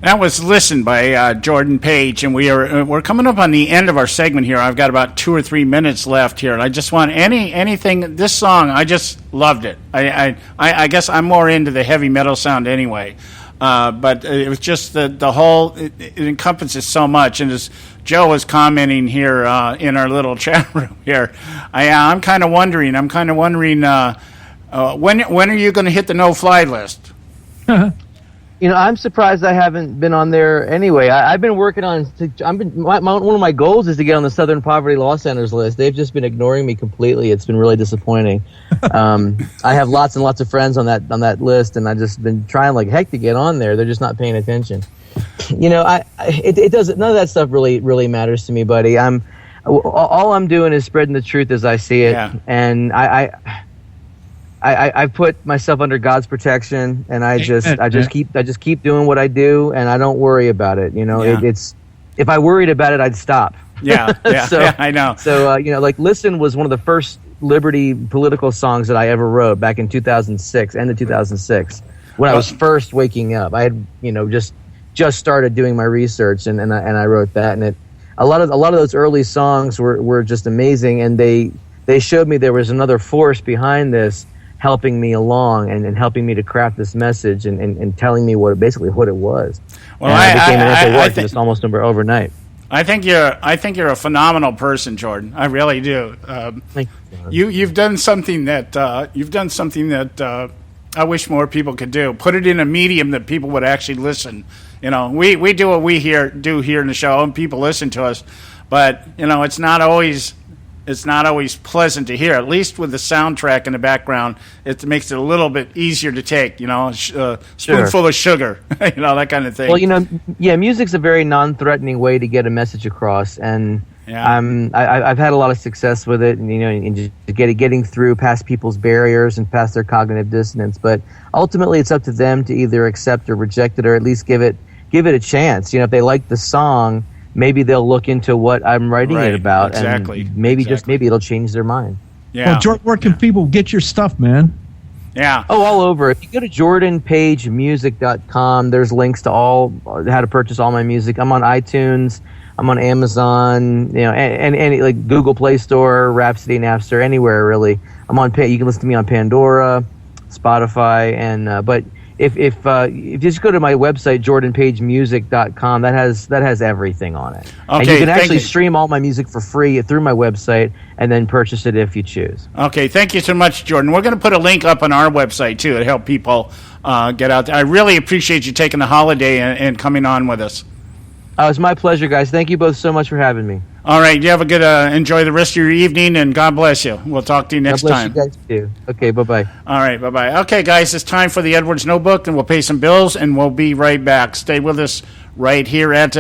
That was Listen by Jordan Page, and we're coming up on the end of our segment here. I've got about 2 or 3 minutes left here, and I just want anything. This song, I just loved it. I guess I'm more into the heavy metal sound anyway, but it was just the whole. It encompasses so much, and as Joe was commenting here in our little chat room here, I'm kind of wondering. When are you going to hit the no-fly list? You know, I'm surprised I haven't been on there anyway. I've been working on. One of my goals is to get on the Southern Poverty Law Center's list. They've just been ignoring me completely. It's been really disappointing. I have lots and lots of friends on that list, and I've just been trying like heck to get on there. They're just not paying attention. You know, it doesn't. None of that stuff really matters to me, buddy. All I'm doing is spreading the truth as I see it, and I put myself under God's protection, and I just keep doing what I do, and I don't worry about it. You know, it's if I worried about it, I'd stop. Yeah, so, I know. So you know, like "Listen" was one of the first liberty political songs that I ever wrote back in 2006, end of 2006, when I was first waking up. I had just started doing my research, and I wrote that, and a lot of those early songs were just amazing, and they showed me there was another force behind this, helping me along and helping me to craft this message and telling me what it was. Well, and I became an anti-war just almost overnight. I think you're a phenomenal person, Jordan. I really do. You've done something that I wish more people could do. Put it in a medium that people would actually listen. You know, we do what we do here in the show, and people listen to us. But you know, it's not always pleasant to hear. At least with the soundtrack in the background, it makes it a little bit easier to take. You know, spoonful of sugar, you know, that kind of thing. Well, you know, music's a very non-threatening way to get a message across, and I've had a lot of success with it, and you know, in just getting through past people's barriers and past their cognitive dissonance. But ultimately, it's up to them to either accept or reject it, or at least give it a chance. You know, if they like the song, maybe they'll look into what I'm writing it about, and maybe it'll change their mind. Yeah. Well, Jordan, where can people get your stuff, man? Yeah. Oh, all over. If you go to jordanpagemusic.com, there's links to how to purchase all my music. I'm on iTunes. I'm on Amazon. You know, and like Google Play Store, Rhapsody, Napster, anywhere really. You can listen to me on Pandora, Spotify, and but. If you just go to my website, jordanpagemusic.com, that has everything on it. Okay, and you can actually stream all my music for free through my website and then purchase it if you choose. Okay, thank you so much, Jordan. We're going to put a link up on our website, too, to help people get out there. I really appreciate you taking the holiday and coming on with us. It's my pleasure, guys. Thank you both so much for having me. All right, you have a good enjoy the rest of your evening, and God bless you. We'll talk to you next time. God bless you guys too. Okay, bye-bye. All right, bye-bye. Okay, guys, it's time for the Edwards Notebook, and we'll pay some bills, and we'll be right back. Stay with us right here at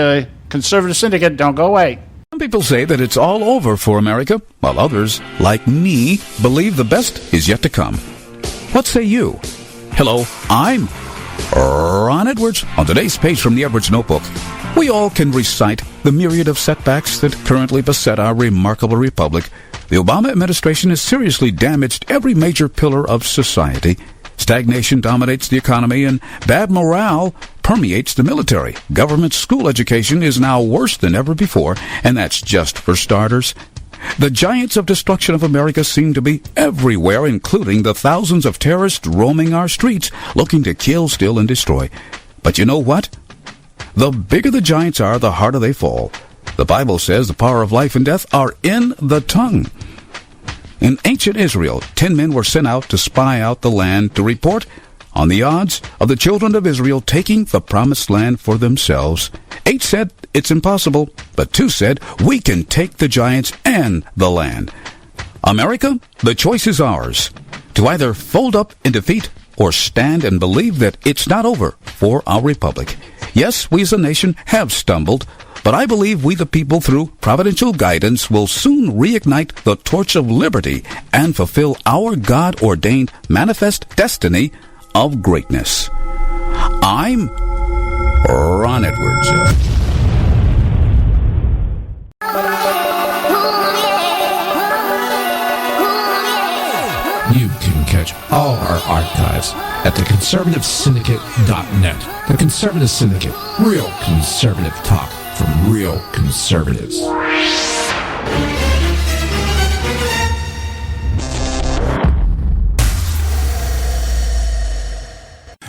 Conservative Syndicate. Don't go away. Some people say that it's all over for America, while others, like me, believe the best is yet to come. What say you? Hello, I'm Ron Edwards. On today's page from the Edwards Notebook, we all can recite the myriad of setbacks that currently beset our remarkable republic. The Obama administration has seriously damaged every major pillar of society. Stagnation dominates the economy, and bad morale permeates the military. Government school education is now worse than ever before, and that's just for starters. The giants of destruction of America seem to be everywhere, including the thousands of terrorists roaming our streets, looking to kill, steal, and destroy. But you know what? The bigger the giants are, the harder they fall. The Bible says the power of life and death are in the tongue. In ancient Israel, 10 men were sent out to spy out the land to report on the odds of the children of Israel taking the promised land for themselves. 8 said it's impossible, but 2 said we can take the giants and the land. America, the choice is ours, to either fold up in defeat or stand and believe that it's not over for our republic. Yes, we as a nation have stumbled, but I believe we the people, through providential guidance, will soon reignite the torch of liberty and fulfill our God-ordained manifest destiny of greatness. I'm Ron Edwards. You can catch all our archives at theconservativesyndicate.net. The Conservative Syndicate. Real conservative talk from real conservatives.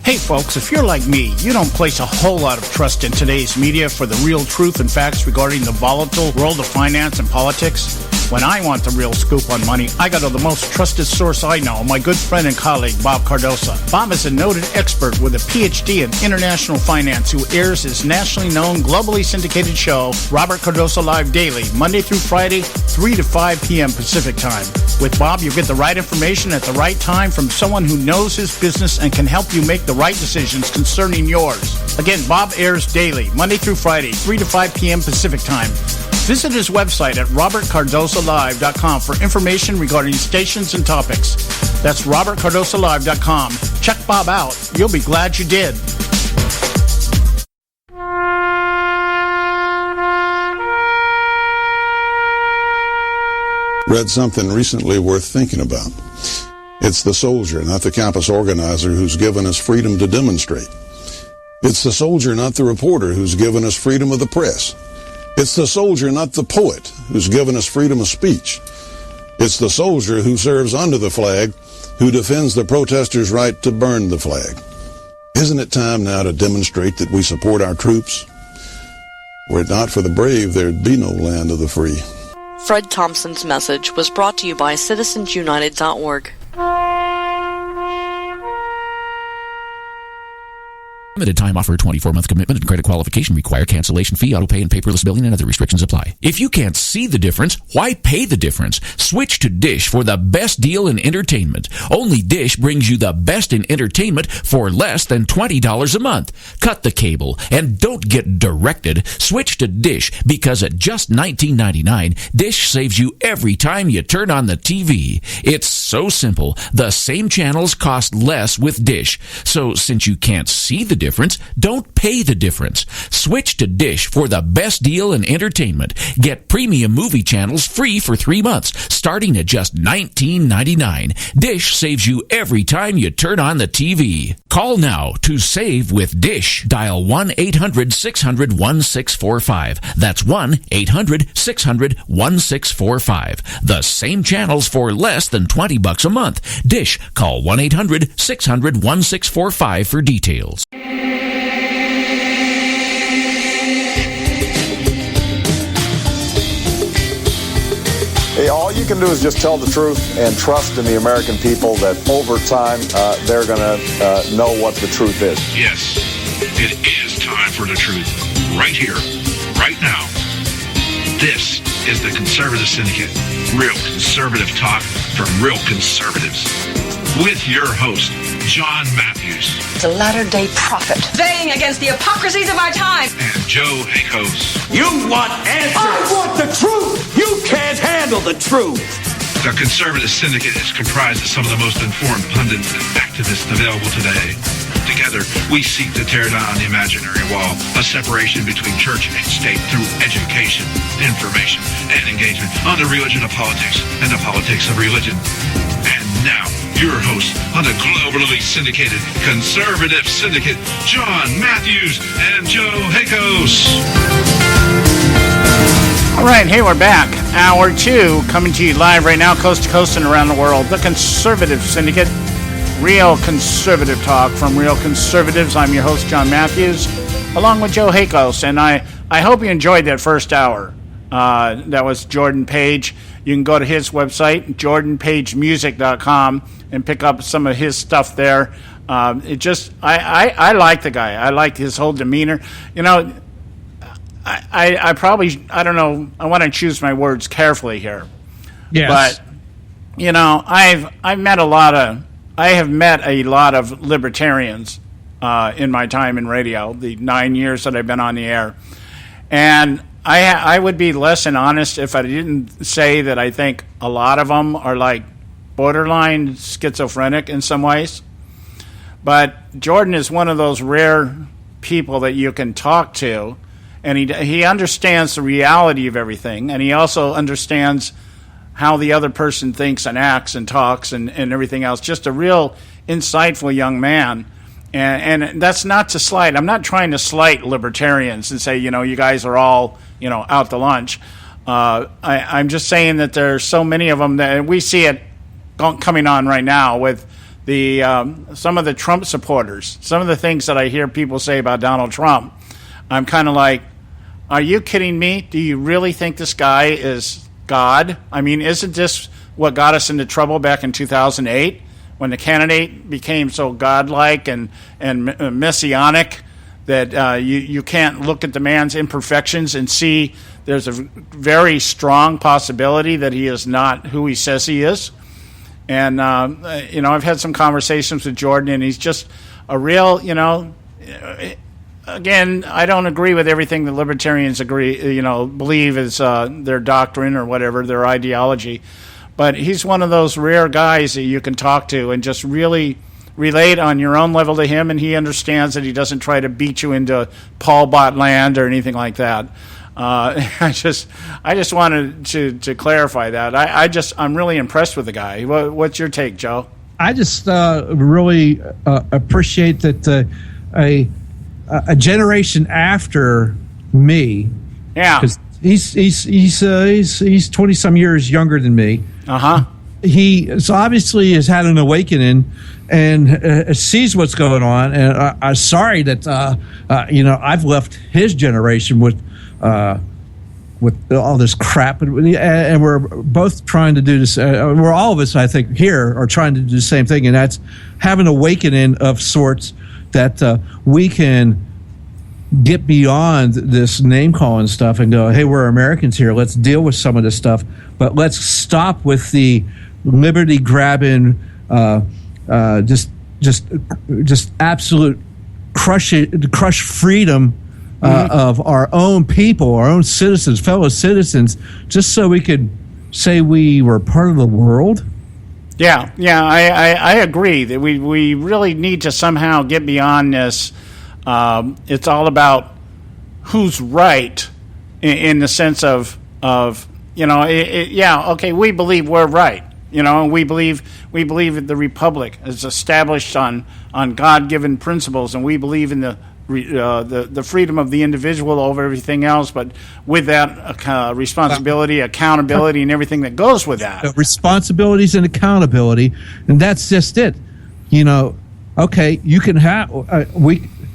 Hey folks, if you're like me, you don't place a whole lot of trust in today's media for the real truth and facts regarding the volatile world of finance and politics. When I want the real scoop on money, I go to the most trusted source I know, my good friend and colleague, Bob Cardoso. Bob is a noted expert with a PhD in international finance who airs his nationally known, globally syndicated show, Robert Cardoso Live Daily, Monday through Friday, 3 to 5 p.m. Pacific Time. With Bob, you get the right information at the right time from someone who knows his business and can help you make the right decisions concerning yours. Again, Bob airs daily, Monday through Friday, 3 to 5 p.m. Pacific Time. Visit his website at robertcardosolive.com for information regarding stations and topics. That's robertcardosolive.com. Check Bob out. You'll be glad you did. Read something recently worth thinking about. It's the soldier, not the campus organizer, who's given us freedom to demonstrate. It's the soldier, not the reporter, who's given us freedom of the press. It's the soldier, not the poet, who's given us freedom of speech. It's the soldier who serves under the flag, who defends the protesters' right to burn the flag. Isn't it time now to demonstrate that we support our troops? Were it not for the brave, there'd be no land of the free. Fred Thompson's message was brought to you by citizensunited.org. Limited time offer, 24-month commitment and credit qualification require cancellation fee, auto pay, and paperless billing and other restrictions apply. If you can't see the difference, why pay the difference? Switch to Dish for the best deal in entertainment. Only Dish brings you the best in entertainment for less than $20 a month. Cut the cable and don't get directed. Switch to Dish because at just $19.99, Dish saves you every time you turn on the TV. It's so simple. The same channels cost less with Dish. So since you can't see the difference, don't pay the difference. Switch to Dish for the best deal in entertainment. Get premium movie channels free for 3 months, starting at just $19.99. Dish saves you every time you turn on the TV. Call now to save with Dish. Dial 1-800-600-1645. That's 1-800-600-1645. The same channels for less than $20 a month. Dish. Call 1-800-600-1645 for details. Hey, all you can do is just tell the truth and trust in the American people that over time they're going to know what the truth is. Yes, it is time for the truth. Right here, right now. This is the Conservative Syndicate. Real conservative talk from real conservatives. With your host, John Matthews. The latter-day prophet. Baying against the hypocrisies of our time. And Joe Hakos. You want answers. I want the truth. You can't handle the truth. The Conservative Syndicate is comprised of some of the most informed pundits and activists available today. Together, we seek to tear down the imaginary wall, a separation between church and state through education, information, and engagement on the religion of politics and the politics of religion. And now, your host on the globally syndicated Conservative Syndicate, John Matthews and Joe Hakos. All right, hey, we're back. Hour 2, coming to you live right now, coast to coast and around the world. The Conservative Syndicate, real conservative talk from real conservatives. I'm your host, John Matthews, along with Joe Hakos. And I hope you enjoyed that first hour. That was Jordan Page. You can go to his website, jordanpagemusic.com, and pick up some of his stuff there. I like the guy. I like his whole demeanor. You know, I probably, I don't know, I want to choose my words carefully here. Yes. But, you know, I have met a lot of libertarians in my time in radio, the 9 years that I've been on the air. And I would be less than honest if I didn't say that I think a lot of them are like borderline schizophrenic in some ways. But Jordan is one of those rare people that you can talk to, and he understands the reality of everything, and he also understands how the other person thinks and acts and talks and everything else. Just a real insightful young man. And that's not to slight. I'm not trying to slight libertarians and say, you guys are all, out to lunch. I'm just saying that there's so many of them that we see it coming on right now with the some of the Trump supporters. Some of the things that I hear people say about Donald Trump, I'm kind of like, are you kidding me? Do you really think this guy is God? I mean, isn't this what got us into trouble back in 2008 when the candidate became so godlike and messianic that you can't look at the man's imperfections and see there's a very strong possibility that he is not who he says he is? And, I've had some conversations with Jordan, and he's just a real, again, I don't agree with everything the libertarians believe is their doctrine or whatever, their ideology. But he's one of those rare guys that you can talk to and just really relate on your own level to him, and he understands that he doesn't try to beat you into Paul Bot land or anything like that. I just wanted to clarify that. I'm really impressed with the guy. What's your take, Joe? I just really appreciate that a generation after me. Yeah. Because he's 20 some years younger than me. He so obviously has had an awakening and sees what's going on. And I'm sorry that I've left his generation with all this crap, and we're both trying to do this. We're all of us, I think, here are trying to do the same thing, and that's have an awakening of sorts that we can get beyond this name calling stuff and go, hey, we're Americans here. Let's deal with some of this stuff, but let's stop with the liberty grabbing, just absolute crush freedom of our own people, our own citizens, fellow citizens, just so we could say we were part of the world. Yeah, I agree that we really need to somehow get beyond this. It's all about who's right in the sense of okay, we believe we're right, and we believe that the republic is established on God-given principles, and we believe in the freedom of the individual over everything else, but with that responsibility, accountability, and everything that goes with that. Responsibilities and accountability, and that's just it. Okay, you can have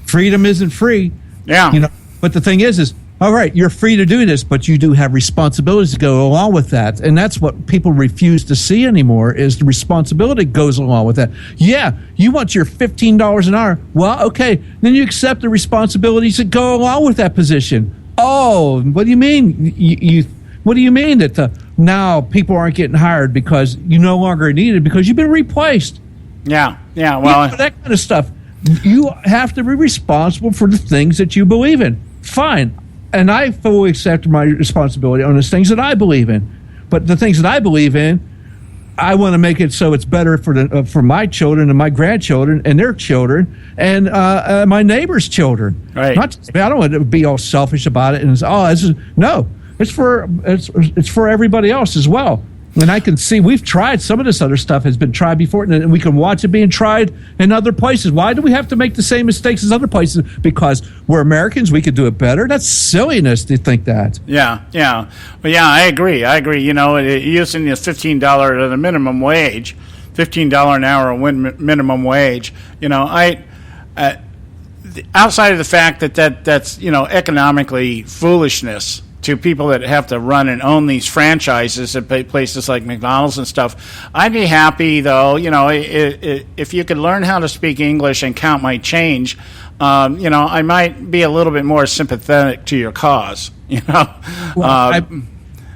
freedom isn't free. Yeah. But the thing is all right, you're free to do this, but you do have responsibilities to go along with that. And that's what people refuse to see anymore is the responsibility goes along with that. Yeah, you want your $15 an hour. Well, okay, then you accept the responsibilities that go along with that position. Oh, what do you mean? What do you mean that now people aren't getting hired because you no longer are needed because you've been replaced? Yeah, well, that kind of stuff. You have to be responsible for the things that you believe in. Fine. And I fully accept my responsibility on the things that I believe in. But the things that I believe in, I want to make it so it's better for my children and my grandchildren and their children and my neighbors' children. Right. I don't want to be all selfish about it and it's for everybody else as well. And I can see we've tried some of this other stuff has been tried before, and we can watch it being tried in other places. Why do we have to make the same mistakes as other places? Because we're Americans, we could do it better. That's silliness to think that. Yeah. But yeah, I agree. Using the $15 at a minimum wage, $15 an hour minimum wage. Outside of the fact that's economically foolishness to people that have to run and own these franchises at places like McDonald's and stuff. I'd be happy, though, if you could learn how to speak English and count my change, I might be a little bit more sympathetic to your cause,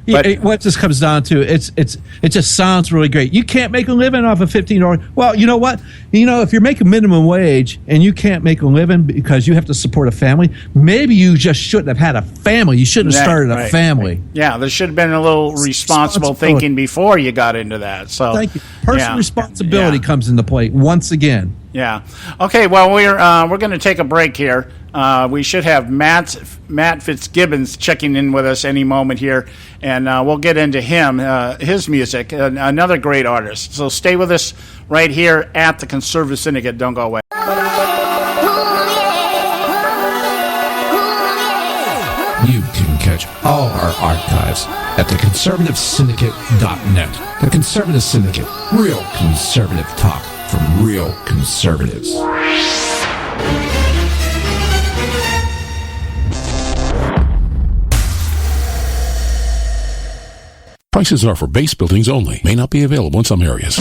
what this comes down to, it just sounds really great. You can't make a living off of $15. Well, you know what? If you're making minimum wage and you can't make a living because you have to support a family, maybe you just shouldn't have had a family. You shouldn't have started a family. Right. Yeah, there should have been a little responsible thinking before you got into that. So thank you. Personal responsibility comes into play once again. Yeah. Okay. Well, we're going to take a break here. We should have Matt Fitzgibbons checking in with us any moment here, and we'll get into him, his music, another great artist. So stay with us right here at the Conservative Syndicate. Don't go away. You can catch all our archives at theconservativesyndicate.net. The Conservative Syndicate. Real conservative talk from real conservatives. Prices are for base buildings only. May not be available in some areas.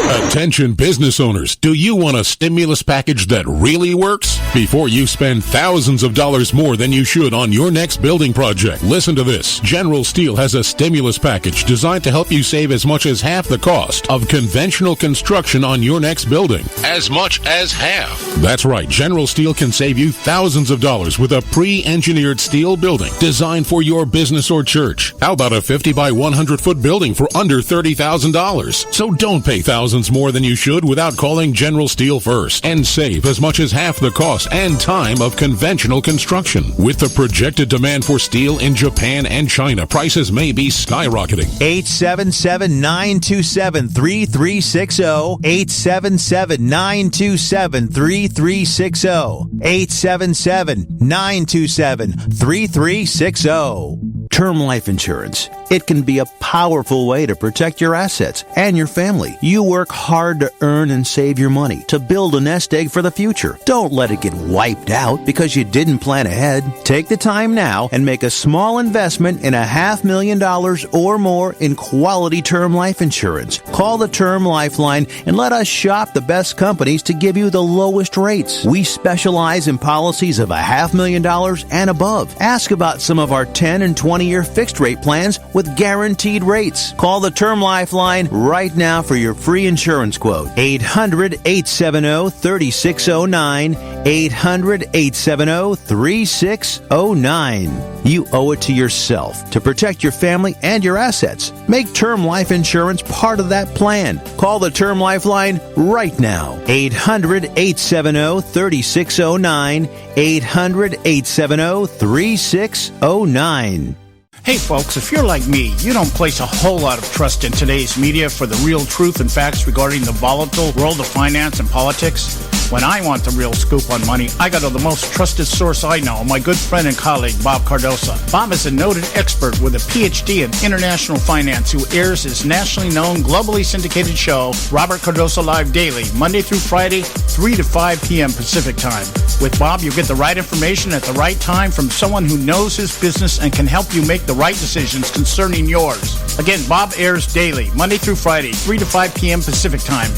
Attention business owners, do you want a stimulus package that really works? Before you spend thousands of dollars more than you should on your next building project, listen to this. General Steel has a stimulus package designed to help you save as much as half the cost of conventional construction on your next building. As much as half. That's right, General Steel can save you thousands of dollars with a pre-engineered steel building designed for your business or church. How about a 50 by 100 foot building for under $30,000? So don't pay thousands more than you should without calling General Steel first and save as much as half the cost and time of conventional construction. With the projected demand for steel in Japan and China, prices may be skyrocketing. 877-927-3360. 877-927-3360. 877-927-3360. Term life insurance. It can be a powerful way to protect your assets and your family. You work hard to earn and save your money to build a nest egg for the future. Don't let it get wiped out because you didn't plan ahead. Take the time now and make a small investment in $500,000 or more in quality term life insurance. Call the Term Lifeline and let us shop the best companies to give you the lowest rates. We specialize in policies of $500,000 and above. Ask about some of our 10 and 20-year fixed rate plans with guaranteed rates. Call the Term Lifeline right now for your free insurance quote. 800-870-3609. 800-870-3609. You owe it to yourself to protect your family and your assets. Make term life insurance part of that plan. Call the Term Lifeline right now. 800-870-3609. 800-870-3609. Hey folks, if you're like me, you don't place a whole lot of trust in today's media for the real truth and facts regarding the volatile world of finance and politics. When I want the real scoop on money, I go to the most trusted source I know, my good friend and colleague, Bob Cardosa. Bob is a noted expert with a PhD in international finance who airs his nationally known, globally syndicated show, Robert Cardosa Live Daily, Monday through Friday, 3 to 5 p.m. Pacific Time. With Bob, you get the right information at the right time from someone who knows his business and can help you make the right decisions concerning yours. Again, Bob airs daily, Monday through Friday, 3 to 5 p.m. Pacific Time.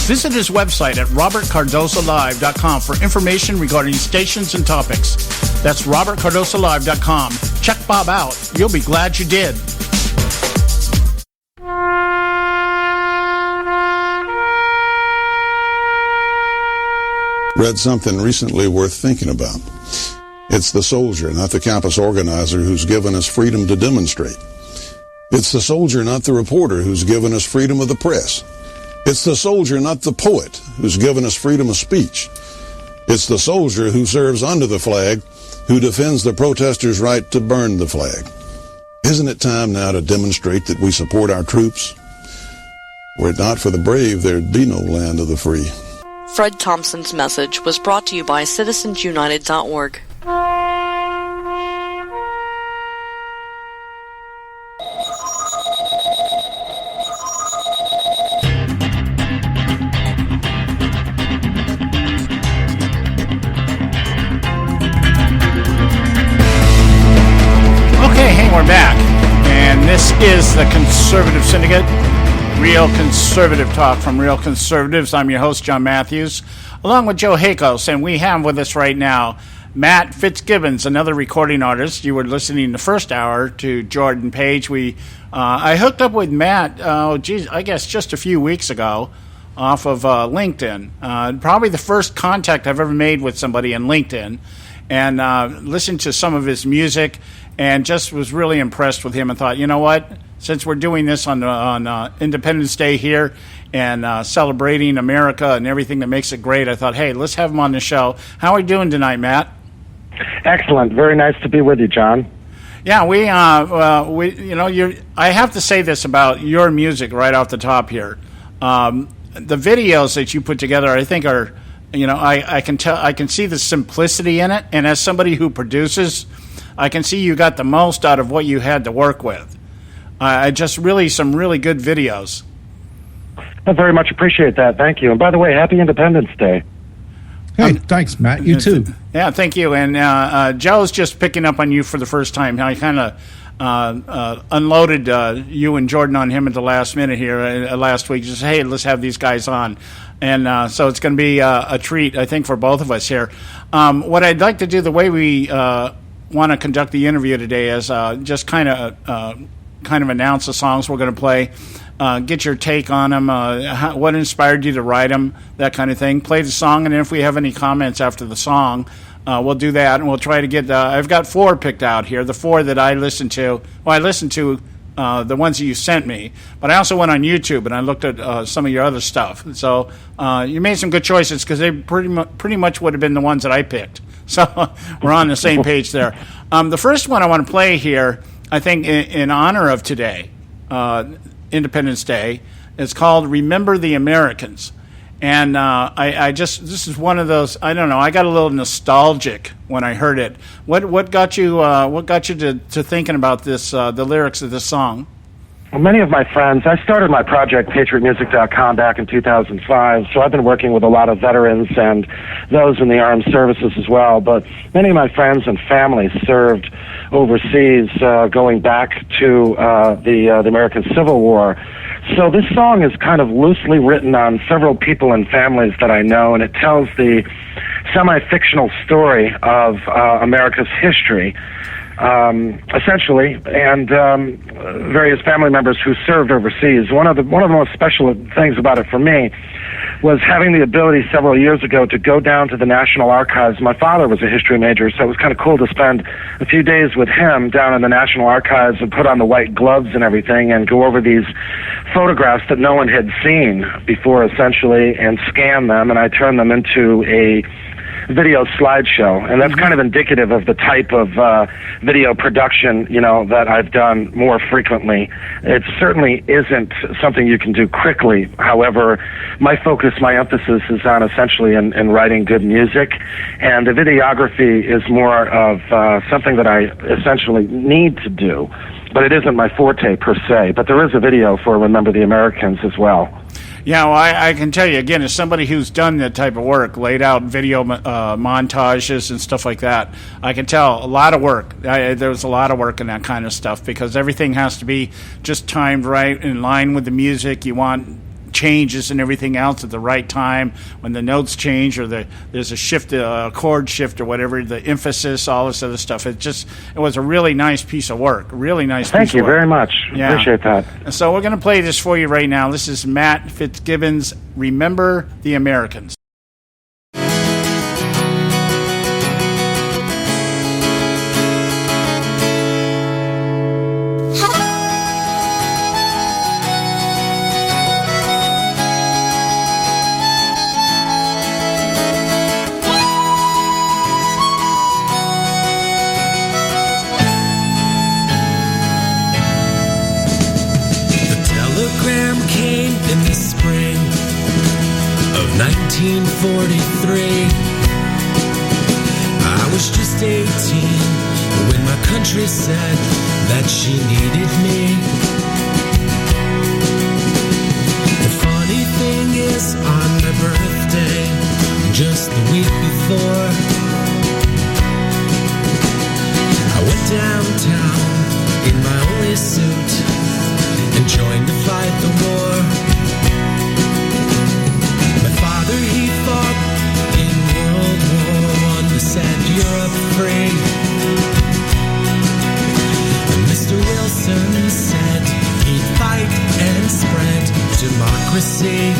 Visit his website at robertcardosalive.com for information regarding stations and topics. That's robertcardosalive.com. Check Bob out. You'll be glad you did. Read something recently worth thinking about. It's the soldier, not the campus organizer, who's given us freedom to demonstrate. It's the soldier, not the reporter, who's given us freedom of the press. It's the soldier, not the poet, who's given us freedom of speech. It's the soldier who serves under the flag, who defends the protesters' right to burn the flag. Isn't it time now to demonstrate that we support our troops? Were it not for the brave, there'd be no land of the free. Fred Thompson's message was brought to you by citizensunited.org. We're back, and this is the Conservative Syndicate, real conservative talk from real conservatives. I'm your host, John Matthews, along with Joe Hakos, and we have with us right now Matt Fitzgibbons, another recording artist. You were listening the first hour to Jordan Page. I hooked up with Matt, I guess just a few weeks ago off of LinkedIn. Probably the first contact I've ever made with somebody in LinkedIn, and listened to some of his music and just was really impressed with him and thought, you know what, since we're doing this on Independence Day here and celebrating America and everything that makes it great. I thought, hey, let's have him on the show. How are we doing tonight, Matt? Excellent. Very nice to be with you, John. Yeah, I have to say this about your music right off the top here. The videos that you put together, I think are, I can see the simplicity in it. And as somebody who produces, I can see you got the most out of what you had to work with. Some really good videos. I very much appreciate that. Thank you. And by the way, happy Independence Day. Hey, thanks, Matt. You too. Yeah, thank you. And Joe's just picking up on you for the first time. I kind of unloaded you and Jordan on him at the last minute here last week. Just, hey, let's have these guys on. And so it's going to be a treat, I think, for both of us here. What I'd like to do, the way we want to conduct the interview today is just kind of announce the songs we're going to play. Get your take on them, what inspired you to write them, that kind of thing. Play the song, and if we have any comments after the song, we'll do that, and we'll try to get I've got 4 picked out here, the 4 that I listened to. Well, I listened to the ones that you sent me, but I also went on YouTube, and I looked at some of your other stuff. So you made some good choices, because they pretty much would have been the ones that I picked. So we're on the same page there. The first one I want to play here, I think in honor of today, Independence Day. It's called "Remember the Americans," and this is one of those. I don't know. I got a little nostalgic when I heard it. What got you? What got you to thinking about this? The lyrics of this song. Well, many of my friends. I started my project PatriotMusic.com back in 2005. So I've been working with a lot of veterans and those in the armed services as well. But many of my friends and family served overseas, going back to the American Civil War. So this song is kind of loosely written on several people and families that I know, and it tells the semi-fictional story of America's history, essentially, and various family members who served overseas. One of the most special things about it for me was having the ability several years ago to go down to the National Archives. My father was a history major, so it was kind of cool to spend a few days with him down in the National Archives and put on the white gloves and everything and go over these photographs that no one had seen before, essentially, and scan them, and I turned them into a video slideshow, and that's kind of indicative of the type of video production, that I've done more frequently. It certainly isn't something you can do quickly. However, my emphasis is on essentially in writing good music, and the videography is more of something that I essentially need to do, but it isn't my forte per se. But there is a video for Remember the Americans as well. Yeah, well, I can tell you, again, as somebody who's done that type of work, laid out video montages and stuff like that, I can tell a lot of work. There's a lot of work in that kind of stuff, because everything has to be just timed right, in line with the music. You want changes and everything else at the right time, when the notes change or there's a shift, a chord shift or whatever, the emphasis, all this other stuff. It was a really nice piece of work. Really nice piece of work. Thank you very much. Yeah. Appreciate that. So we're going to play this for you right now. This is Matt Fitzgibbon's "Remember the Americans." In the spring of 1943, I was just 18 when my country said that she needed me. The funny thing is, on my birthday, just the week before, I went downtown in my only suit and joined to fight the war. My father, he fought in World War I to set Europe free. And Mr. Wilson said he'd fight and spread democracy.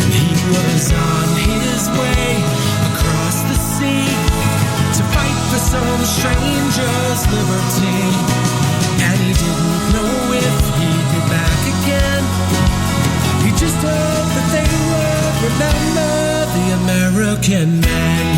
And he was on his way across the sea to fight for some stranger's liberty. And he didn't know if he'd be back again American man.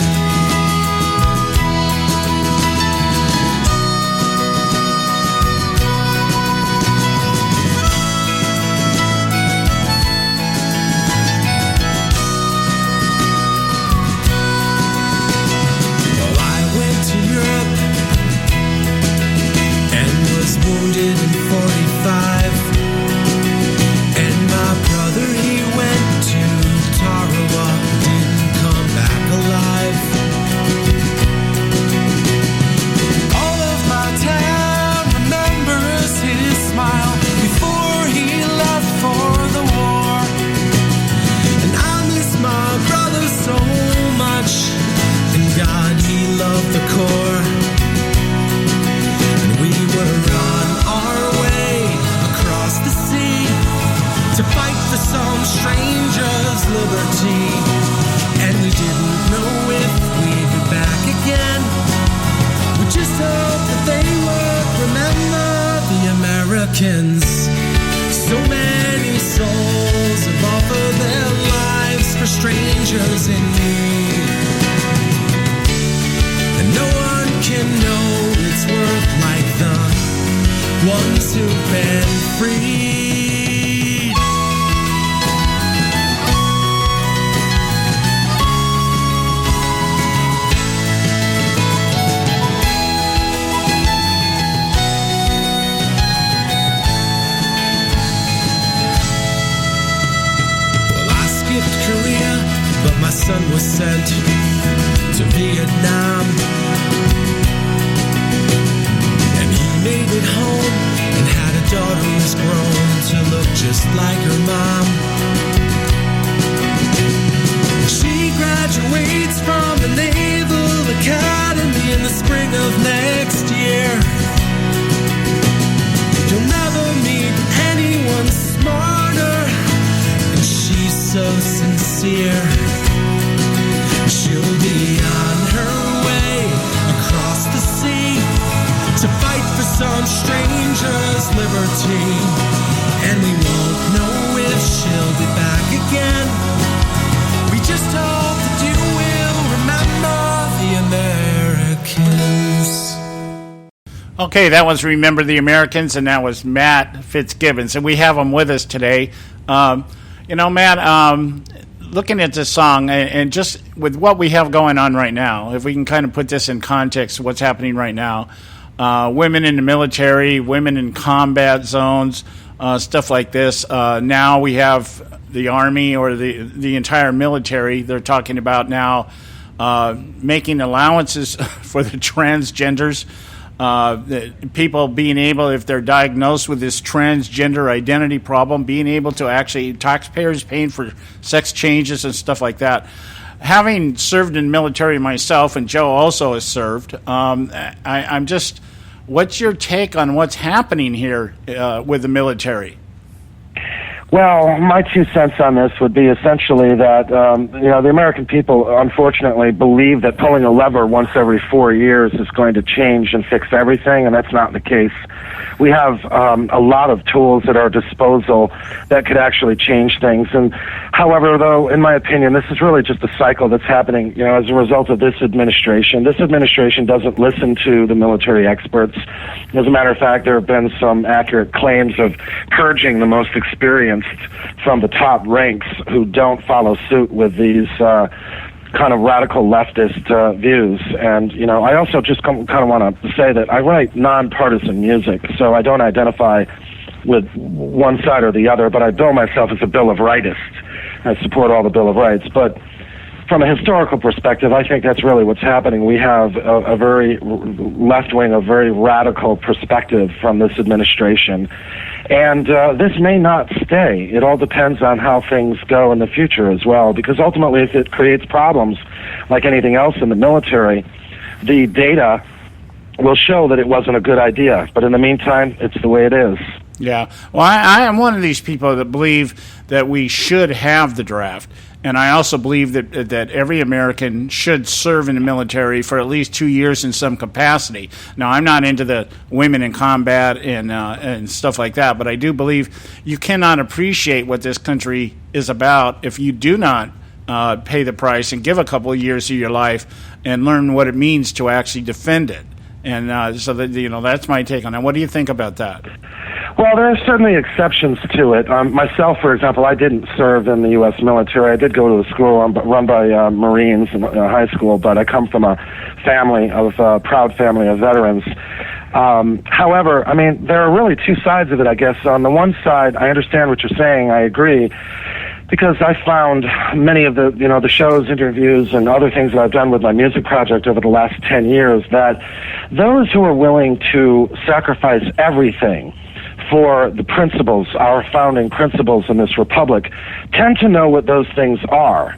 Well, I went to Europe and was wounded in 45. And my brother, he went to Tarawa, didn't come back alive. All of my town remembers his smile before he left for the war. And I miss my brother so much, and God, he loved the Corps. And we were on our way across the sea to fight for some stranger's liberty. And we didn't know if we'd be back again. We just hoped that they would remember the Americans. So many souls have offered their lives for strangers in need. And no one can know its worth like the ones who've been freed. Well, I skipped Korea, but my son was sent to Vietnam. And he made it home and had a daughter who's grown to look just like her mom. She graduates from the Naval Academy in the spring of next year. You'll never meet anyone smarter, and she's so sincere. She'll be on her way across the sea to fight for some stranger's liberty. And we won't know if she'll be back again. We just hope that you will remember the Americans. Okay, that was Remember the Americans, and that was Matt Fitzgibbons, and we have him with us today. Matt, looking at this song, and just with what we have going on right now, if we can kind of put this in context of what's happening right now, women in the military, women in combat zones, stuff like this. Now we have the Army or the entire military. They're talking about now making allowances for the transgenders. People being able, if they're diagnosed with this transgender identity problem, being able to actually, taxpayers paying for sex changes and stuff like that. Having served in the military myself, and Joe also has served, I'm just, what's your take on what's happening here with the military? Well, my 2 cents on this would be essentially that, the American people, unfortunately, believe that pulling a lever once every 4 years is going to change and fix everything, and that's not the case. We have a lot of tools at our disposal that could actually change things. And however, though, in my opinion, this is really just a cycle that's happening, as a result of this administration. This administration doesn't listen to the military experts. As a matter of fact, there have been some accurate claims of purging the most experienced from the top ranks who don't follow suit with these kind of radical leftist views. And, I also just kind of want to say that I write nonpartisan music, so I don't identify with one side or the other, but I bill myself as a Bill of Rightist. I support all the Bill of Rights. But from a historical perspective, I think that's really what's happening. We have a very left-wing, a very radical perspective from this administration. And this may not stay. It all depends on how things go in the future as well, because ultimately if it creates problems like anything else in the military, the data will show that it wasn't a good idea. But in the meantime, it's the way it is. Yeah. Well, I am one of these people that believe that we should have the draft. And I also believe that every American should serve in the military for at least 2 years in some capacity. Now, I'm not into the women in combat and stuff like that, but I do believe you cannot appreciate what this country is about if you do not pay the price and give a couple of years of your life and learn what it means to actually defend it. And so that, that's my take on that. What do you think about that? Well, there are certainly exceptions to it. Myself, for example, I didn't serve in the U.S. military. I did go to a school run by Marines in high school, but I come from a proud family of veterans. However, I mean, there are really two sides of it, I guess. On the one side, I understand what you're saying. I agree. Because I found many of the shows, interviews, and other things that I've done with my music project over the last 10 years, that those who are willing to sacrifice everything for the principles, our founding principles in this republic, tend to know what those things are.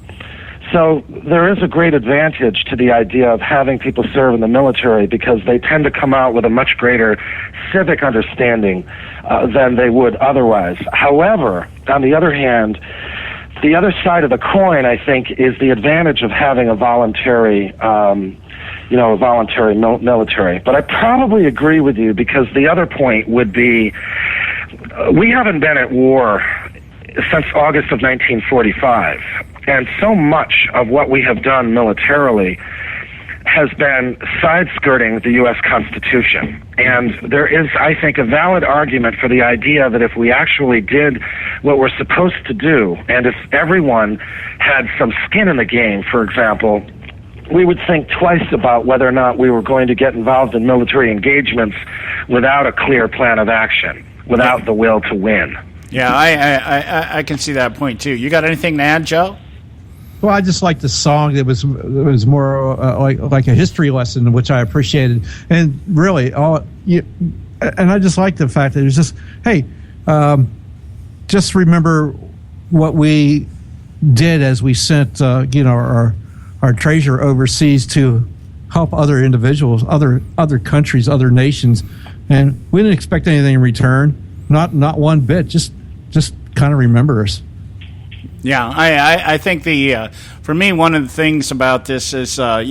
So there is a great advantage to the idea of having people serve in the military because they tend to come out with a much greater civic understanding than they would otherwise. However, on the other hand, the other side of the coin, I think, is the advantage of having a voluntary military. But I probably agree with you because the other point would be we haven't been at war since August of 1945. And so much of what we have done militarily has been side-skirting the U.S. Constitution. And there is, I think, a valid argument for the idea that if we actually did what we're supposed to do, and if everyone had some skin in the game, for example, we would think twice about whether or not we were going to get involved in military engagements without a clear plan of action, without the will to win. Yeah, I can see that point, too. You got anything to add, Joe? Well, I just liked the song. It was more like a history lesson, which I appreciated. And really, and I just liked the fact that it was just, hey, just remember what we did as we sent, our treasure overseas to help other individuals, other countries, other nations, and we didn't expect anything in return. Not one bit. Just kind of remember us. Yeah, I think for me, one of the things about this is, I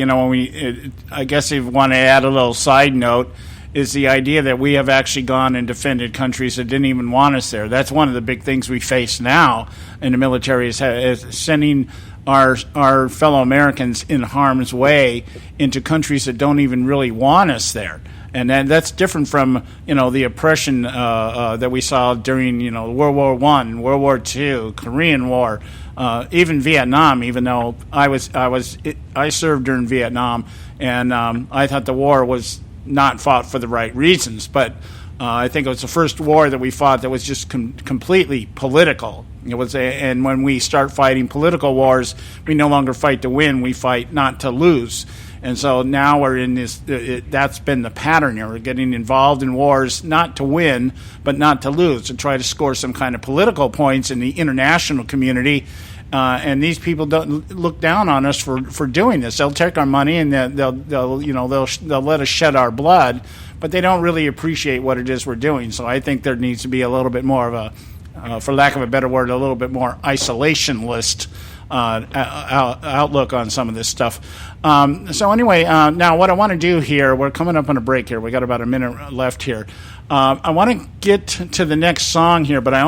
guess if you want to add a little side note, is the idea that we have actually gone and defended countries that didn't even want us there. That's one of the big things we face now in the military is sending our fellow Americans in harm's way into countries that don't even really want us there. And that's different from, the oppression that we saw during, World War I, World War II, Korean War, even Vietnam. Even though I served during Vietnam, and I thought the war was not fought for the right reasons. But I think it was the first war that we fought that was just completely political. It was, and when we start fighting political wars, we no longer fight to win; we fight not to lose. And so now we're in this, that's been the pattern here. We're getting involved in wars not to win, but not to lose, to try to score some kind of political points in the international community. And these people don't look down on us for doing this. They'll take our money and they'll let us shed our blood, but they don't really appreciate what it is we're doing. So I think there needs to be a little bit more of a, for lack of a better word, a little bit more isolationist outlook on some of this stuff. So anyway, now what I want to do here, we're coming up on a break here. We got about a minute left here. I want to get to the next song here, but I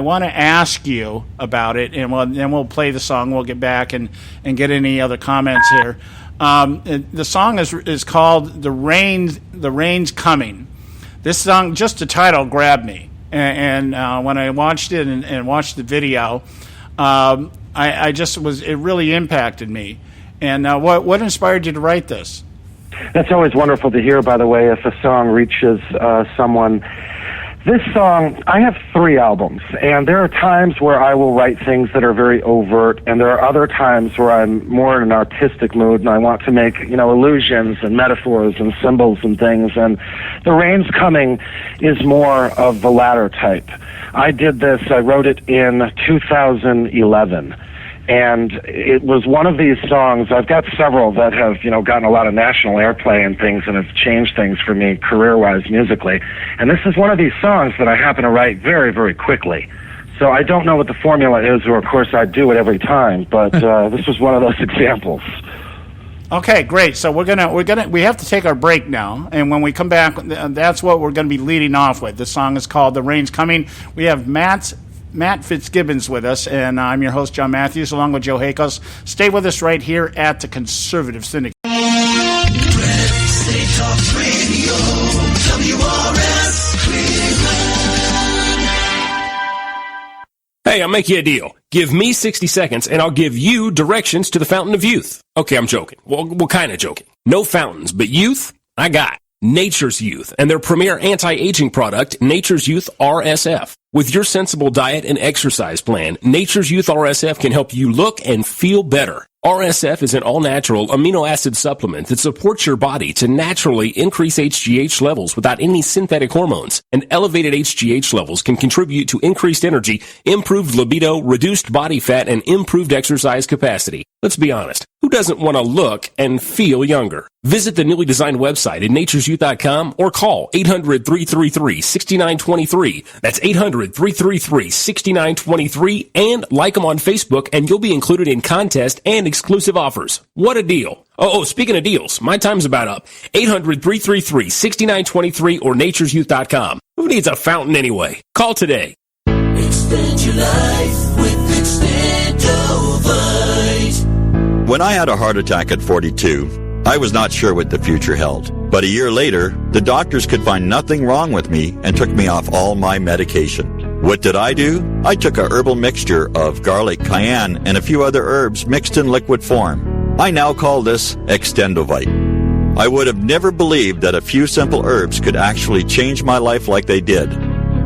want to ask you about it, and then we'll play the song. We'll get back and get any other comments here. The song is called "The Rain's Coming." This song, just the title, grabbed me, and when I watched it and watched the video, I just it really impacted me. And what inspired you to write this? That's always wonderful to hear, by the way, if a song reaches someone. This song, I have 3 albums, and there are times where I will write things that are very overt, and there are other times where I'm more in an artistic mood, and I want to make, allusions and metaphors and symbols and things, and The Rain's Coming is more of the latter type. I wrote it in 2011. And it was one of these songs. I've got several that have, gotten a lot of national airplay and things and have changed things for me career-wise musically. And this is one of these songs that I happen to write very, very quickly. So I don't know what the formula is, or of course I do it every time, but this was one of those examples. Okay, great. So we have to take our break now, and when we come back, that's what we're going to be leading off with. The song is called "The Rain's Coming." We have Matt's Matt Fitzgibbon's with us, and I'm your host, John Matthews, along with Joe Hakos. Stay with us right here at the Conservative Syndicate. State Talk Radio, WRS Cleveland. Hey, I'll make you a deal. Give me 60 seconds and I'll give you directions to the Fountain of Youth. Okay, I'm joking. Well, kind of joking. No fountains, but youth, I got Nature's Youth and their premier anti-aging product, Nature's Youth RSF. With your sensible diet and exercise plan, Nature's Youth RSF can help you look and feel better. RSF is an all-natural amino acid supplement that supports your body to naturally increase HGH levels without any synthetic hormones. And elevated HGH levels can contribute to increased energy, improved libido, reduced body fat, and improved exercise capacity. Let's be honest. Who doesn't want to look and feel younger? Visit the newly designed website at naturesyouth.com or call 800-333-6923. That's 800-333-6923 and like them on Facebook and you'll be included in contest and exclusive offers. What a deal. Oh, speaking of deals, my time's about up. 800-333-6923 or naturesyouth.com. Who needs a fountain anyway? Call today. Extend your life with Extendovite. When I had a heart attack at 42, I was not sure what the future held. But a year later, the doctors could find nothing wrong with me and took me off all my medication. What did I do? I took a herbal mixture of garlic, cayenne, and a few other herbs mixed in liquid form. I now call this Extendovite. I would have never believed that a few simple herbs could actually change my life like they did.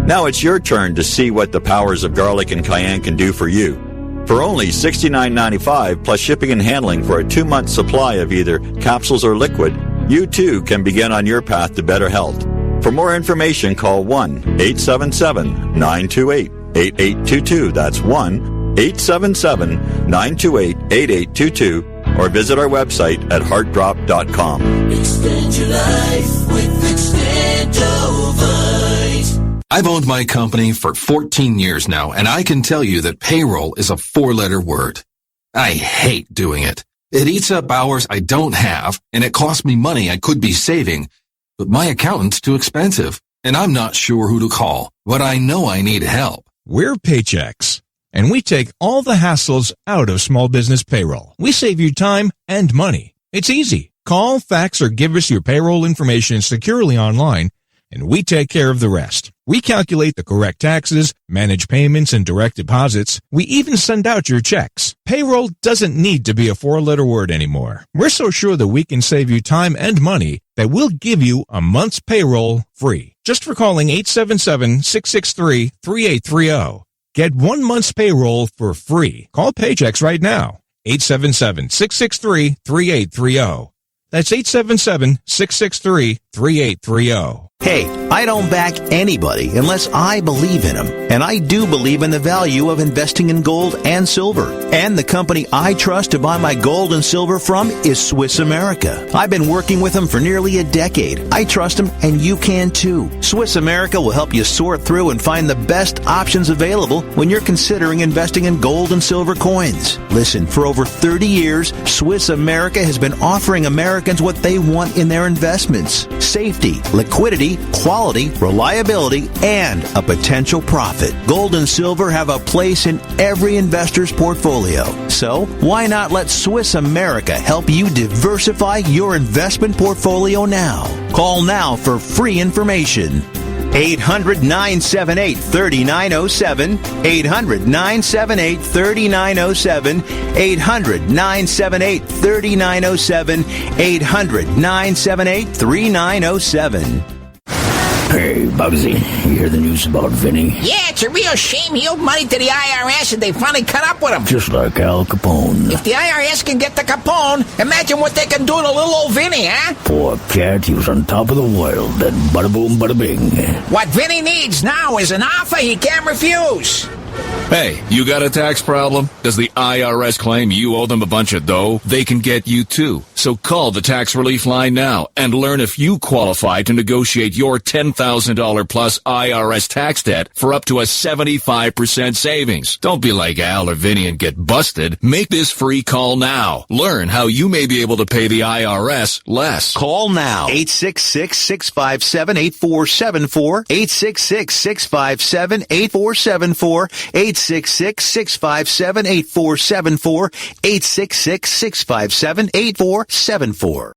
Now it's your turn to see what the powers of garlic and cayenne can do for you. For only $69.95 plus shipping and handling for a 2-month supply of either capsules or liquid, you too can begin on your path to better health. For more information, call 1-877-928-8822. That's 1-877-928-8822. Or visit our website at heartdrop.com. Extend your life with Extendovite. I've owned my company for 14 years now, and I can tell you that payroll is a 4-letter word. I hate doing it. It eats up hours I don't have, and it costs me money I could be saving. But my accountant's too expensive, and I'm not sure who to call, but I know I need help. We're Paychex, and we take all the hassles out of small business payroll. We save you time and money. It's easy. Call, fax, or give us your payroll information securely online, and we take care of the rest. We calculate the correct taxes, manage payments and direct deposits. We even send out your checks. Payroll doesn't need to be a 4-letter word anymore. We're so sure that we can save you time and money that we'll give you a month's payroll free. Just for calling 877-663-3830. Get 1 month's payroll for free. Call Paychex right now. 877-663-3830. That's 877-663-3830. Hey, I don't back anybody unless I believe in them. And I do believe in the value of investing in gold and silver. And the company I trust to buy my gold and silver from is Swiss America. I've been working with them for nearly a decade. I trust them, and you can too. Swiss America will help you sort through and find the best options available when you're considering investing in gold and silver coins. Listen, for over 30 years, Swiss America has been offering Americans what they want in their investments: safety, liquidity, quality, reliability, and a potential profit. Gold and silver have a place in every investor's portfolio. So, why not let Swiss America help you diversify your investment portfolio now? Call now for free information. 800-978-3907, 800-978-3907, 800-978-3907, 800-978-3907. Hey, Bugsy, you hear the news about Vinny? Yeah, it's a real shame. He owed money to the IRS and they finally cut up with him. Just like Al Capone. If the IRS can get the Capone, imagine what they can do to little old Vinny, huh? Poor cat, he was on top of the world. Then bada boom, bada bing. What Vinny needs now is an offer he can't refuse. Hey, you got a tax problem? Does the IRS claim you owe them a bunch of dough? They can get you too. So call the tax relief line now and learn if you qualify to negotiate your $10,000 plus IRS tax debt for up to a 75% savings. Don't be like Al or Vinny and get busted. Make this free call now. Learn how you may be able to pay the IRS less. Call now. 866-657-8474, 866-657-8474, 866-657-8474, 866-657-8474.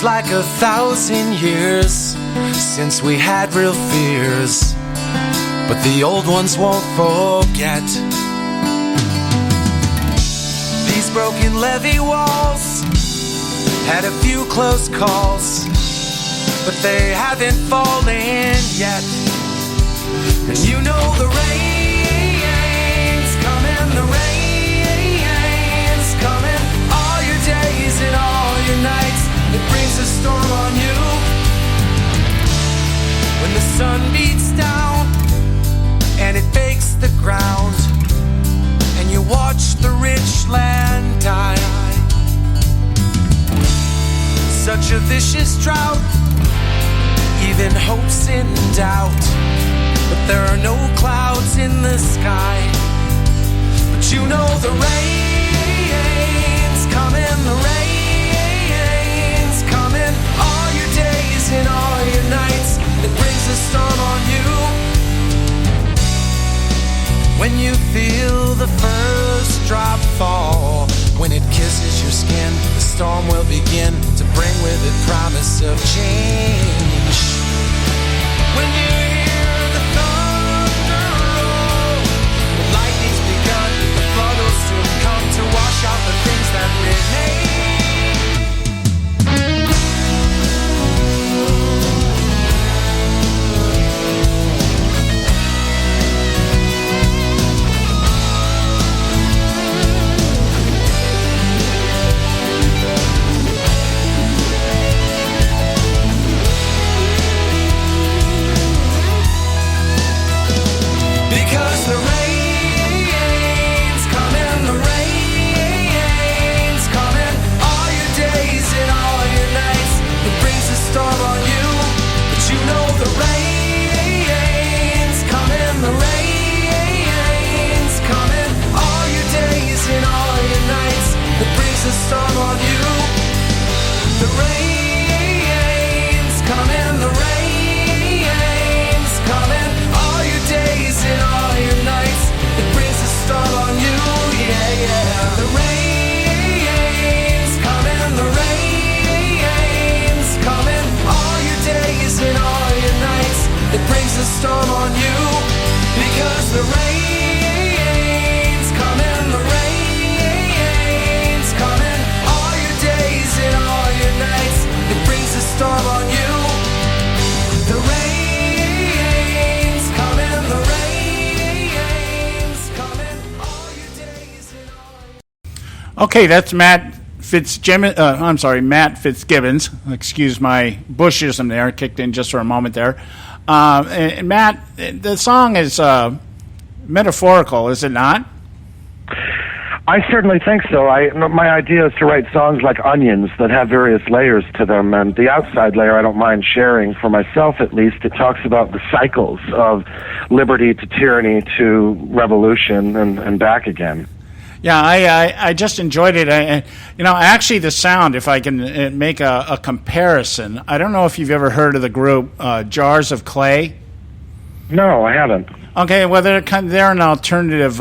Like 1,000 years since we had real fears, but the old ones won't forget. These broken levee walls had a few close calls, but they haven't fallen yet. And you know the rain's coming, the rain's coming. All your days and all your nights, it brings a storm on you. When the sun beats down and it bakes the ground, and you watch the rich land die. Such a vicious drought, even hope's in doubt. But there are no clouds in the sky. But you know the rain's coming, the rain all your days and all your nights, it brings a storm on you. When you feel the first drop fall, when it kisses your skin, the storm will begin to bring with it promise of change. When you hear the thunder roll, the lightning's begun, the flood will soon come to wash out the things that remain. Storm on you. The rain's coming, the rain's coming. All your days and all your nights, it brings a storm on you. Yeah, yeah. The rain's coming, the rain's coming. All your days and all your nights, it brings a storm on you. Because the rain's coming, the rain's coming. All your days and all your nights, it brings a storm on you. The rain's coming, the rain's coming. All your days and all your... Okay, that's Matt Fitzgibbons. Excuse my Bushism there, kicked in just for a moment there. And Matt, the song is metaphorical, is it not? I certainly think so. My idea is to write songs like onions that have various layers to them, and the outside layer I don't mind sharing. For myself, at least, it talks about the cycles of liberty to tyranny to revolution and back again. Yeah, I just enjoyed it. Actually, the sound, if I can make a comparison, I don't know if you've ever heard of the group Jars of Clay. No, I haven't. Okay, well, they're an alternative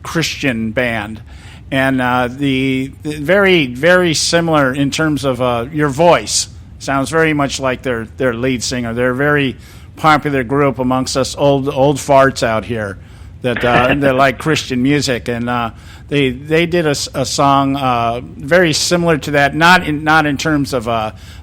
Christian band, and the very, very similar in terms of your voice. Sounds very much like their lead singer. They're a very popular group amongst us old farts out here that like Christian music, and they did a song very similar to that. Not in terms of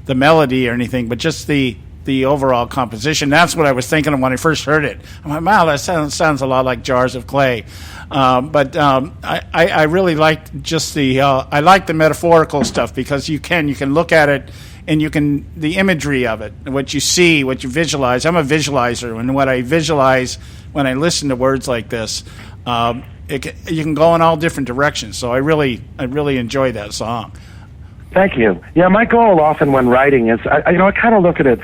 the melody or anything, but just the overall composition. That's what I was thinking of when I first heard it. I'm like, wow, that sounds a lot like Jars of Clay. But I really liked just I like the metaphorical stuff, because you can look at it and the imagery of it, what you see, what you visualize. I'm a visualizer, and what I visualize when I listen to words like this, you can go in all different directions. So I really enjoy that song. Thank you. Yeah, my goal often when writing is, I kind of look at it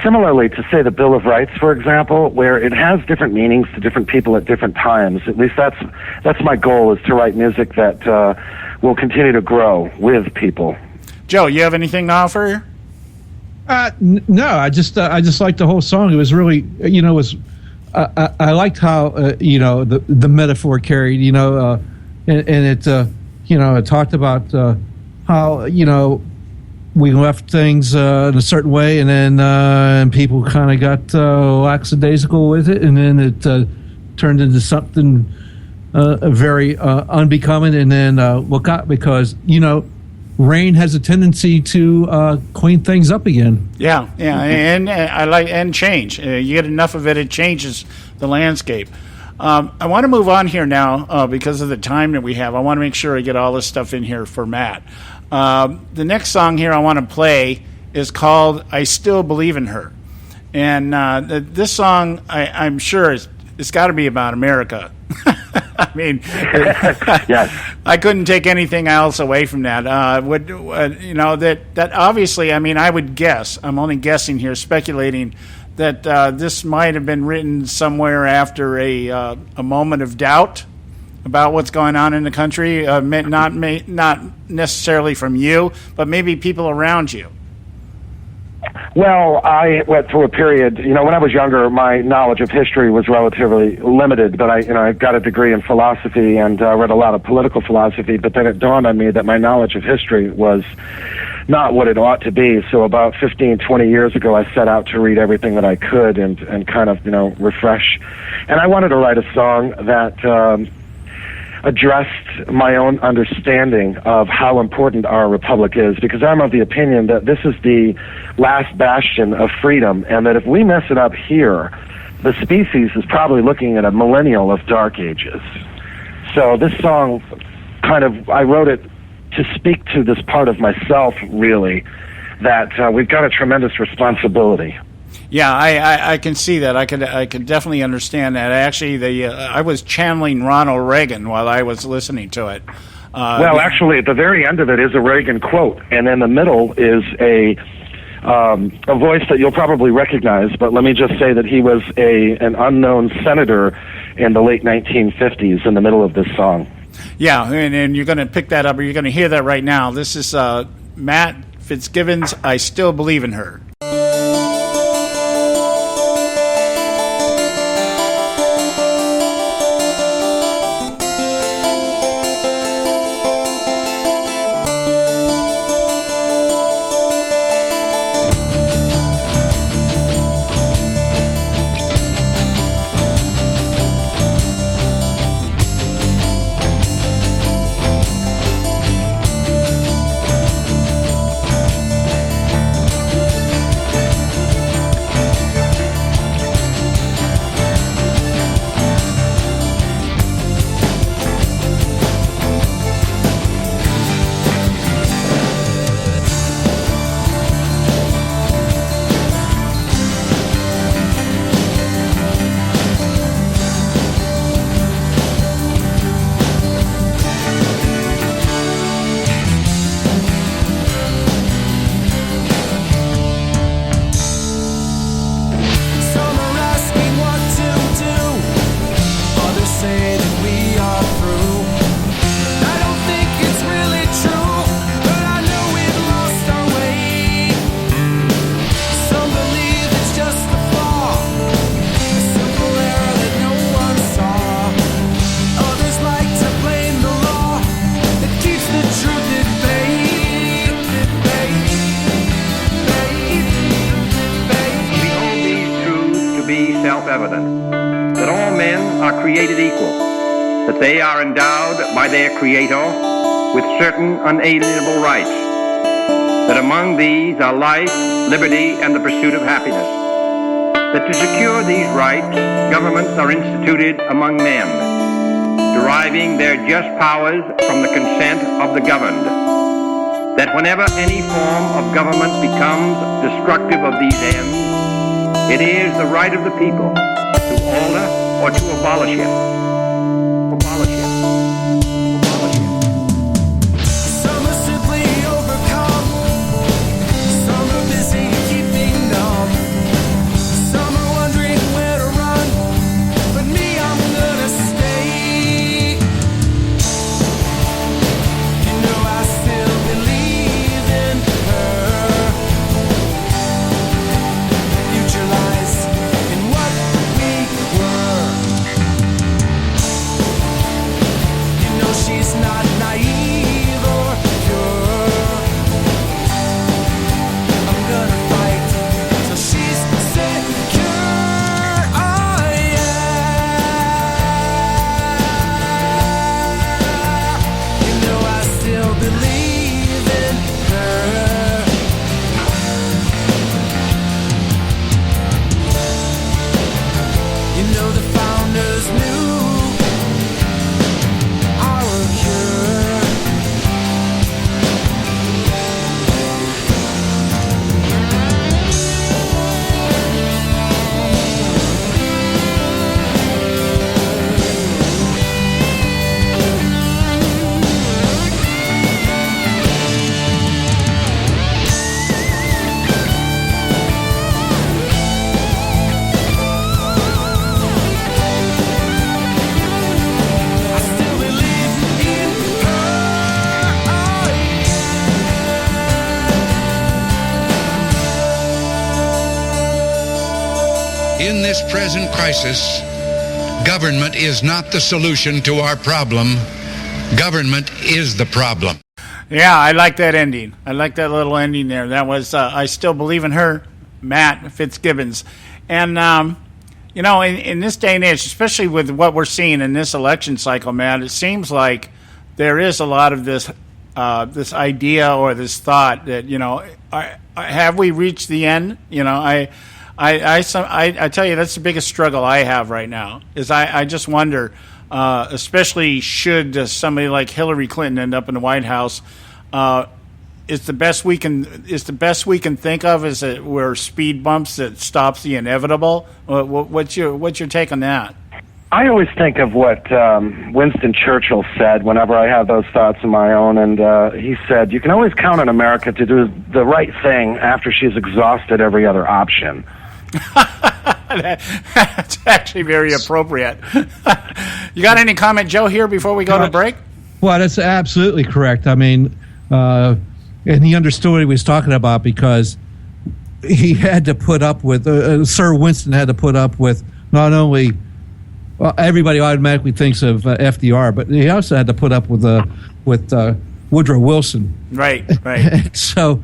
similarly to, say, the Bill of Rights, for example, where it has different meanings to different people at different times. At least that's my goal, is to write music that will continue to grow with people. Joe, you have anything to offer? No, I just liked the whole song. It was really, I liked how the metaphor carried, and it it talked about how we left things in a certain way, and then and people kind of got lackadaisical with it, and then it turned into something very unbecoming, and then because rain has a tendency to clean things up again. Yeah, and I like and change. You get enough of it, it changes the landscape. I want to move on here now because of the time that we have. I want to make sure I get all this stuff in here for Matt. The next song here I want to play is called "I Still Believe in Her," and this song I'm sure it's got to be about America. I mean, yes. I couldn't take anything else away from that. That obviously, I mean, I would guess. I'm only guessing here, speculating that this might have been written somewhere after a moment of doubt about what's going on in the country. Not necessarily from you, but maybe people around you. Well, I went through a period, when I was younger, my knowledge of history was relatively limited, but I got a degree in philosophy and read a lot of political philosophy, but then it dawned on me that my knowledge of history was not what it ought to be. So about 15, 20 years ago, I set out to read everything that I could and kind of, refresh. And I wanted to write a song that addressed my own understanding of how important our republic is, because I'm of the opinion that this is the last bastion of freedom, and that if we mess it up here, the species is probably looking at a millennial of dark ages. So this song I wrote it to speak to this part of myself, really, that we've got a tremendous responsibility. Yeah, I can see that. I could definitely understand that. Actually, I was channeling Ronald Reagan while I was listening to it. Well, actually, at the very end of it is a Reagan quote, and in the middle is a voice that you'll probably recognize. But let me just say that he was an unknown senator in the late 1950s in the middle of this song. Yeah, and you're going to pick that up, or you're going to hear that right now. This is Matt Fitzgibbon's "I Still Believe in Her." self-evident that all men are created equal, that they are endowed by their Creator with certain unalienable rights, that among these are life, liberty, and the pursuit of happiness, that to secure these rights, governments are instituted among men, deriving their just powers from the consent of the governed, that whenever any form of government becomes destructive of these ends, it is the right of the people to alter or to abolish it. In this present crisis, government is not the solution to our problem. Government is the problem. Yeah, I like that ending. I like that little ending there. That was, I Still Believe in Her, Matt Fitzgibbons. And, in this day and age, especially with what we're seeing in this election cycle, Matt, it seems like there is a lot of this this idea or this thought that, have we reached the end? I tell you, that's the biggest struggle I have right now. Is I just wonder, especially should somebody like Hillary Clinton end up in the White House, is the best we can think of is that we're speed bumps that stops the inevitable. What's your take on that? I always think of what Winston Churchill said whenever I have those thoughts of my own, and he said, "You can always count on America to do the right thing after she's exhausted every other option." That's actually very appropriate. You got any comment, Joe, here before we go to break? Well, that's absolutely correct. I mean, and he understood what he was talking about because he had to put up with, Sir Winston had to put up with not only, well, everybody automatically thinks of FDR, but he also had to put up with Woodrow Wilson. Right. So,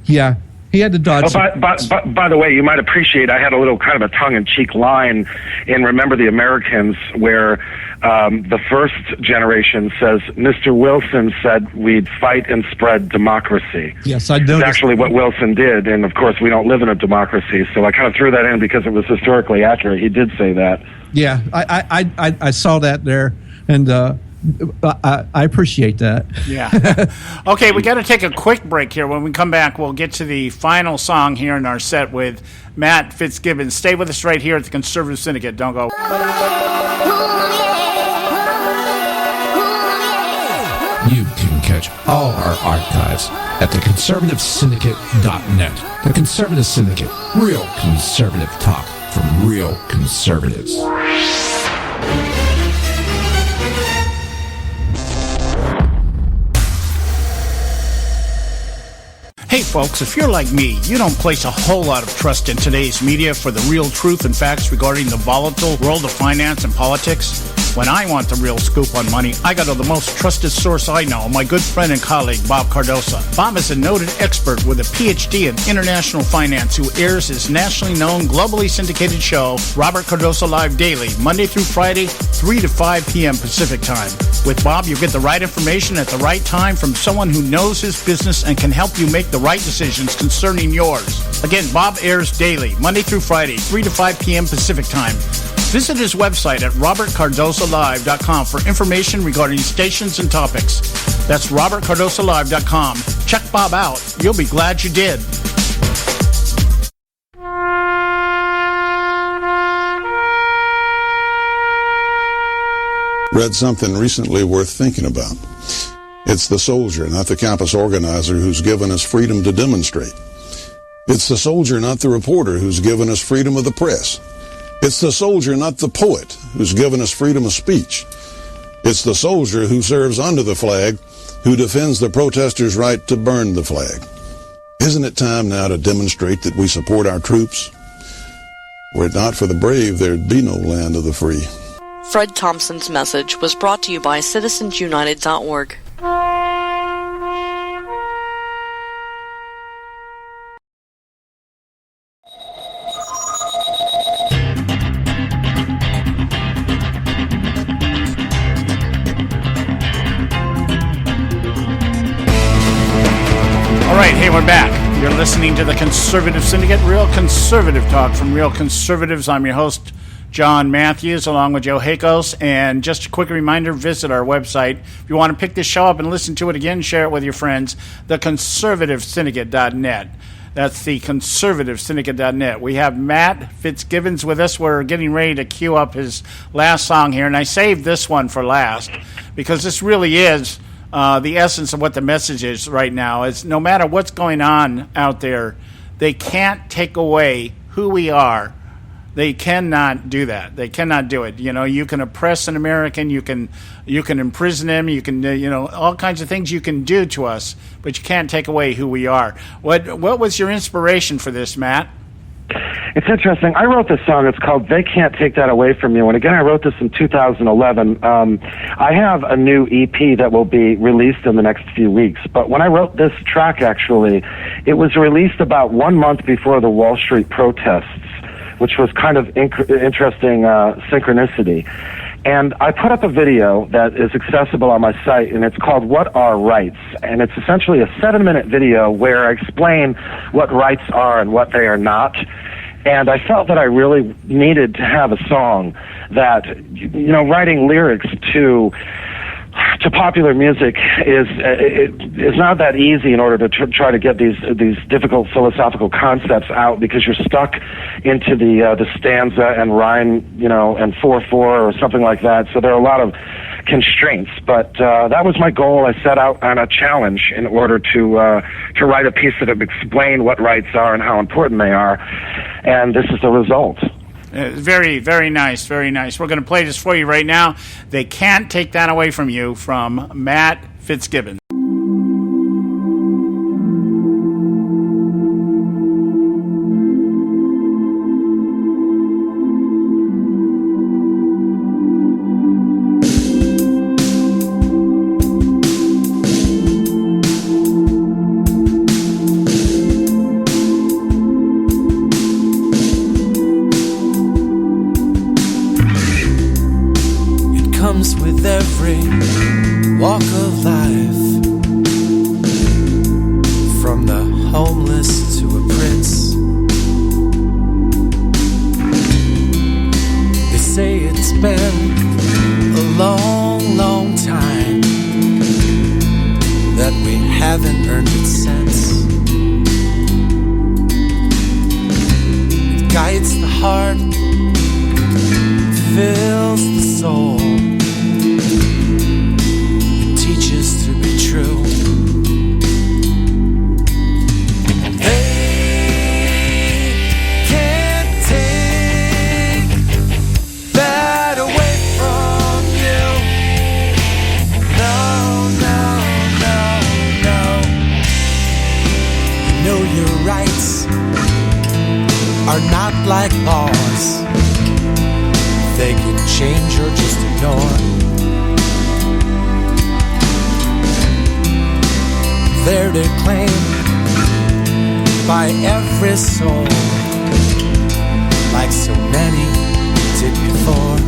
yeah. He had to dodge. By the way, you might appreciate I had a little kind of a tongue-in-cheek line in Remember the Americans where the first generation says, Mr. Wilson said we'd fight and spread democracy. Yes, I noticed. It's actually what Wilson did, and of course we don't live in a democracy, so I kind of threw that in because it was historically accurate. He did say that. Yeah, I saw that there, and I appreciate that. Yeah. Okay, we got to take a quick break here. When we come back, we'll get to the final song here in our set with Matt Fitzgibbons. Stay with us right here at the Conservative Syndicate. Don't go. You can catch all our archives at theconservativesyndicate.net. The Conservative Syndicate. Real conservative talk from real conservatives. Hey folks, if you're like me, you don't place a whole lot of trust in today's media for the real truth and facts regarding the volatile world of finance and politics. When I want the real scoop on money, I go to the most trusted source I know, my good friend and colleague, Bob Cardosa. Bob is a noted expert with a PhD in international finance who airs his nationally known, globally syndicated show, Robert Cardosa Live Daily, Monday through Friday, 3 to 5 p.m. Pacific Time. With Bob, you get the right information at the right time from someone who knows his business and can help you make the right decisions concerning yours. Again, Bob airs daily, Monday through Friday, 3 to 5 p.m. Pacific Time. Visit his website at robertcardosalive.com for information regarding stations and topics. That's robertcardosalive.com. Check Bob out. You'll be glad you did. Read something recently worth thinking about. It's the soldier, not the campus organizer, who's given us freedom to demonstrate. It's the soldier, not the reporter, who's given us freedom of the press. It's the soldier, not the poet, who's given us freedom of speech. It's the soldier who serves under the flag, who defends the protesters' right to burn the flag. Isn't it time now to demonstrate that we support our troops? Were it not for the brave, there'd be no land of the free. Fred Thompson's message was brought to you by citizensunited.org. All right, hey, we're back. You're listening to the Conservative Syndicate, real conservative talk from real conservatives. I'm your host, John Matthews, along with Joe Hakos. And just a quick reminder, visit our website. If you want to pick this show up and listen to it again, share it with your friends, theconservativesyndicate.net. That's theconservativesyndicate.net. We have Matt Fitzgibbons with us. We're getting ready to cue up his last song here, and I saved this one for last because this really is the essence of what the message is right now. Is no matter what's going on out there, they can't take away who we are. They cannot do that. They cannot do it. You know, you can oppress an American, you can imprison him, you can all kinds of things you can do to us, but you can't take away who we are. What was your inspiration for this, Matt? It's interesting. I wrote this song. It's called They Can't Take That Away From You. And again, I wrote this in 2011. I have a new EP that will be released in the next few weeks. But when I wrote this track, actually, it was released about 1 month before the Wall Street protests, which was kind of interesting synchronicity. And I put up a video that is accessible on my site, and it's called What Are Rights? And it's essentially a 7-minute video where I explain what rights are and what they are not. And I felt that I really needed to have a song that, writing lyrics to popular music is not that easy in order to try to get these difficult philosophical concepts out, because you're stuck into the stanza and rhyme, and 4/4 or something like that. So there are a lot of constraints. But that was my goal. I set out on a challenge in order to write a piece that would explain what rights are and how important they are. And this is the result. Very, very nice, very nice. We're going to play this for you right now. They Can't Take That Away From You from Matt Fitzgibbon. With every walk of life, from the homeless to a prince. They say it's been a long, long time that we haven't earned it since. It guides the heart, fills the soul, to be true. They can't take that away from you. No, no, no, no. You know your rights are not like laws. They can change or just ignore. They're declaimed by every soul, like so many did before.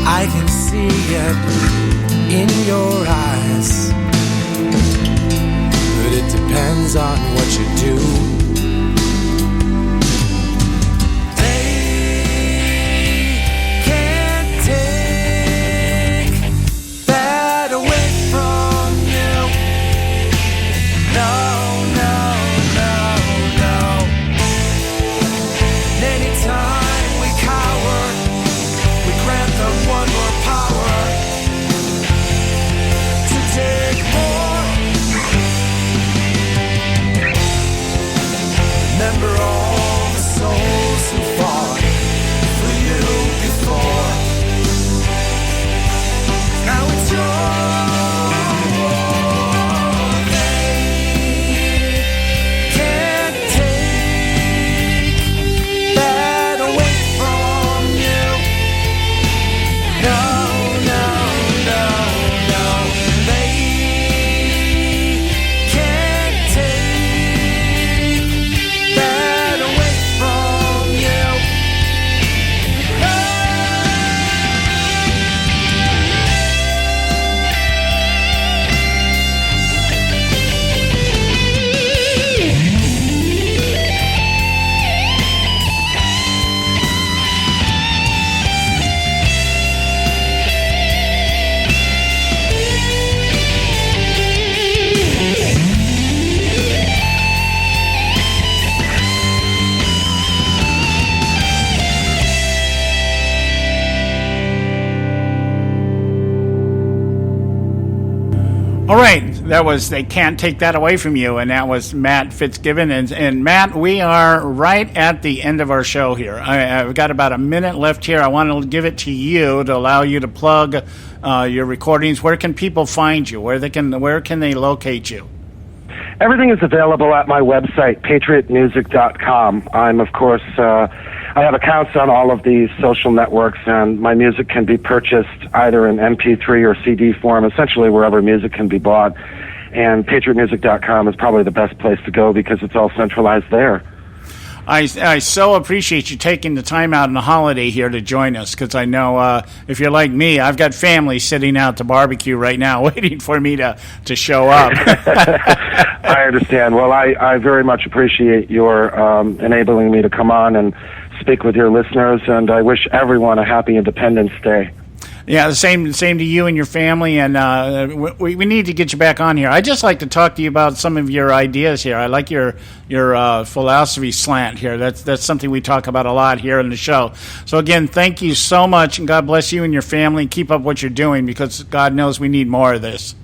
I can see it in your eyes, but it depends on what you do. All right, that was They Can't Take That Away From You, and that was Matt Fitzgibbon. And Matt, we are right at the end of our show here. I've got about a minute left here. I want to give it to you to allow you to plug your recordings. Where can people find you? Where can they locate you? Everything is available at my website, patriotmusic.com. I'm, of course, I have accounts on all of these social networks, and my music can be purchased either in MP3 or CD form, essentially wherever music can be bought. And patriotmusic.com is probably the best place to go because it's all centralized there. I so appreciate you taking the time out on the holiday here to join us, because I know if you're like me, I've got family sitting out to barbecue right now waiting for me to show up. I understand. Well, I very much appreciate your enabling me to come on and speak with your listeners, and I wish everyone a happy Independence Day. Yeah, the same to you and your family, and we need to get you back on here. I'd just like to talk to you about some of your ideas here. I like your philosophy slant here. That's something we talk about a lot here in the show. So again, thank you so much, and God bless you and your family. Keep up what you're doing, because God knows we need more of this.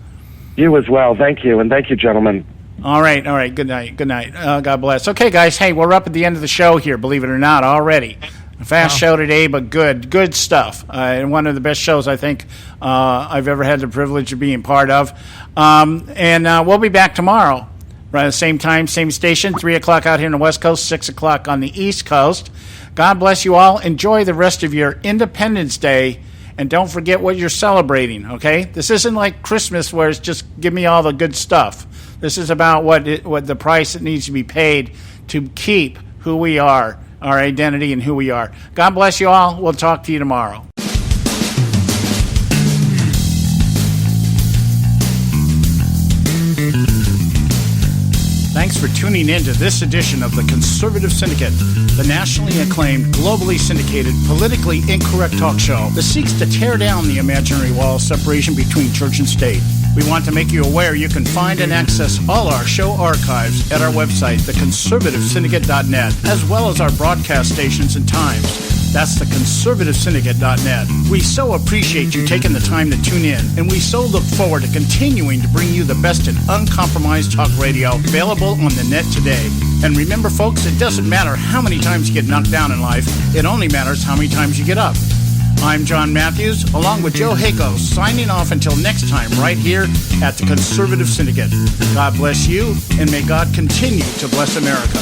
You as well. Thank you, and thank you, gentlemen. All right. Good night. God bless. Okay, guys. Hey, we're up at the end of the show here, believe it or not, already. A fast show today, but good stuff. And one of the best shows I think I've ever had the privilege of being part of. And we'll be back tomorrow, right at the same time, same station, 3 o'clock out here on the West Coast, 6 o'clock on the East Coast. God bless you all. Enjoy the rest of your Independence Day, and don't forget what you're celebrating, okay? This isn't like Christmas where it's just give me all the good stuff. This is about what the price that needs to be paid to keep who we are, our identity and who we are. God bless you all. We'll talk to you tomorrow. Thanks for tuning in to this edition of the Conservative Syndicate, the nationally acclaimed, globally syndicated, politically incorrect talk show that seeks to tear down the imaginary wall of separation between church and state. We want to make you aware you can find and access all our show archives at our website, theconservativesyndicate.net, as well as our broadcast stations and times. That's theconservativesyndicate.net. We so appreciate you taking the time to tune in, and we so look forward to continuing to bring you the best in uncompromised talk radio available on the net today. And remember, folks, it doesn't matter how many times you get knocked down in life. It only matters how many times you get up. I'm John Matthews, along with Joe Hako, signing off until next time right here at the Conservative Syndicate. God bless you, and may God continue to bless America.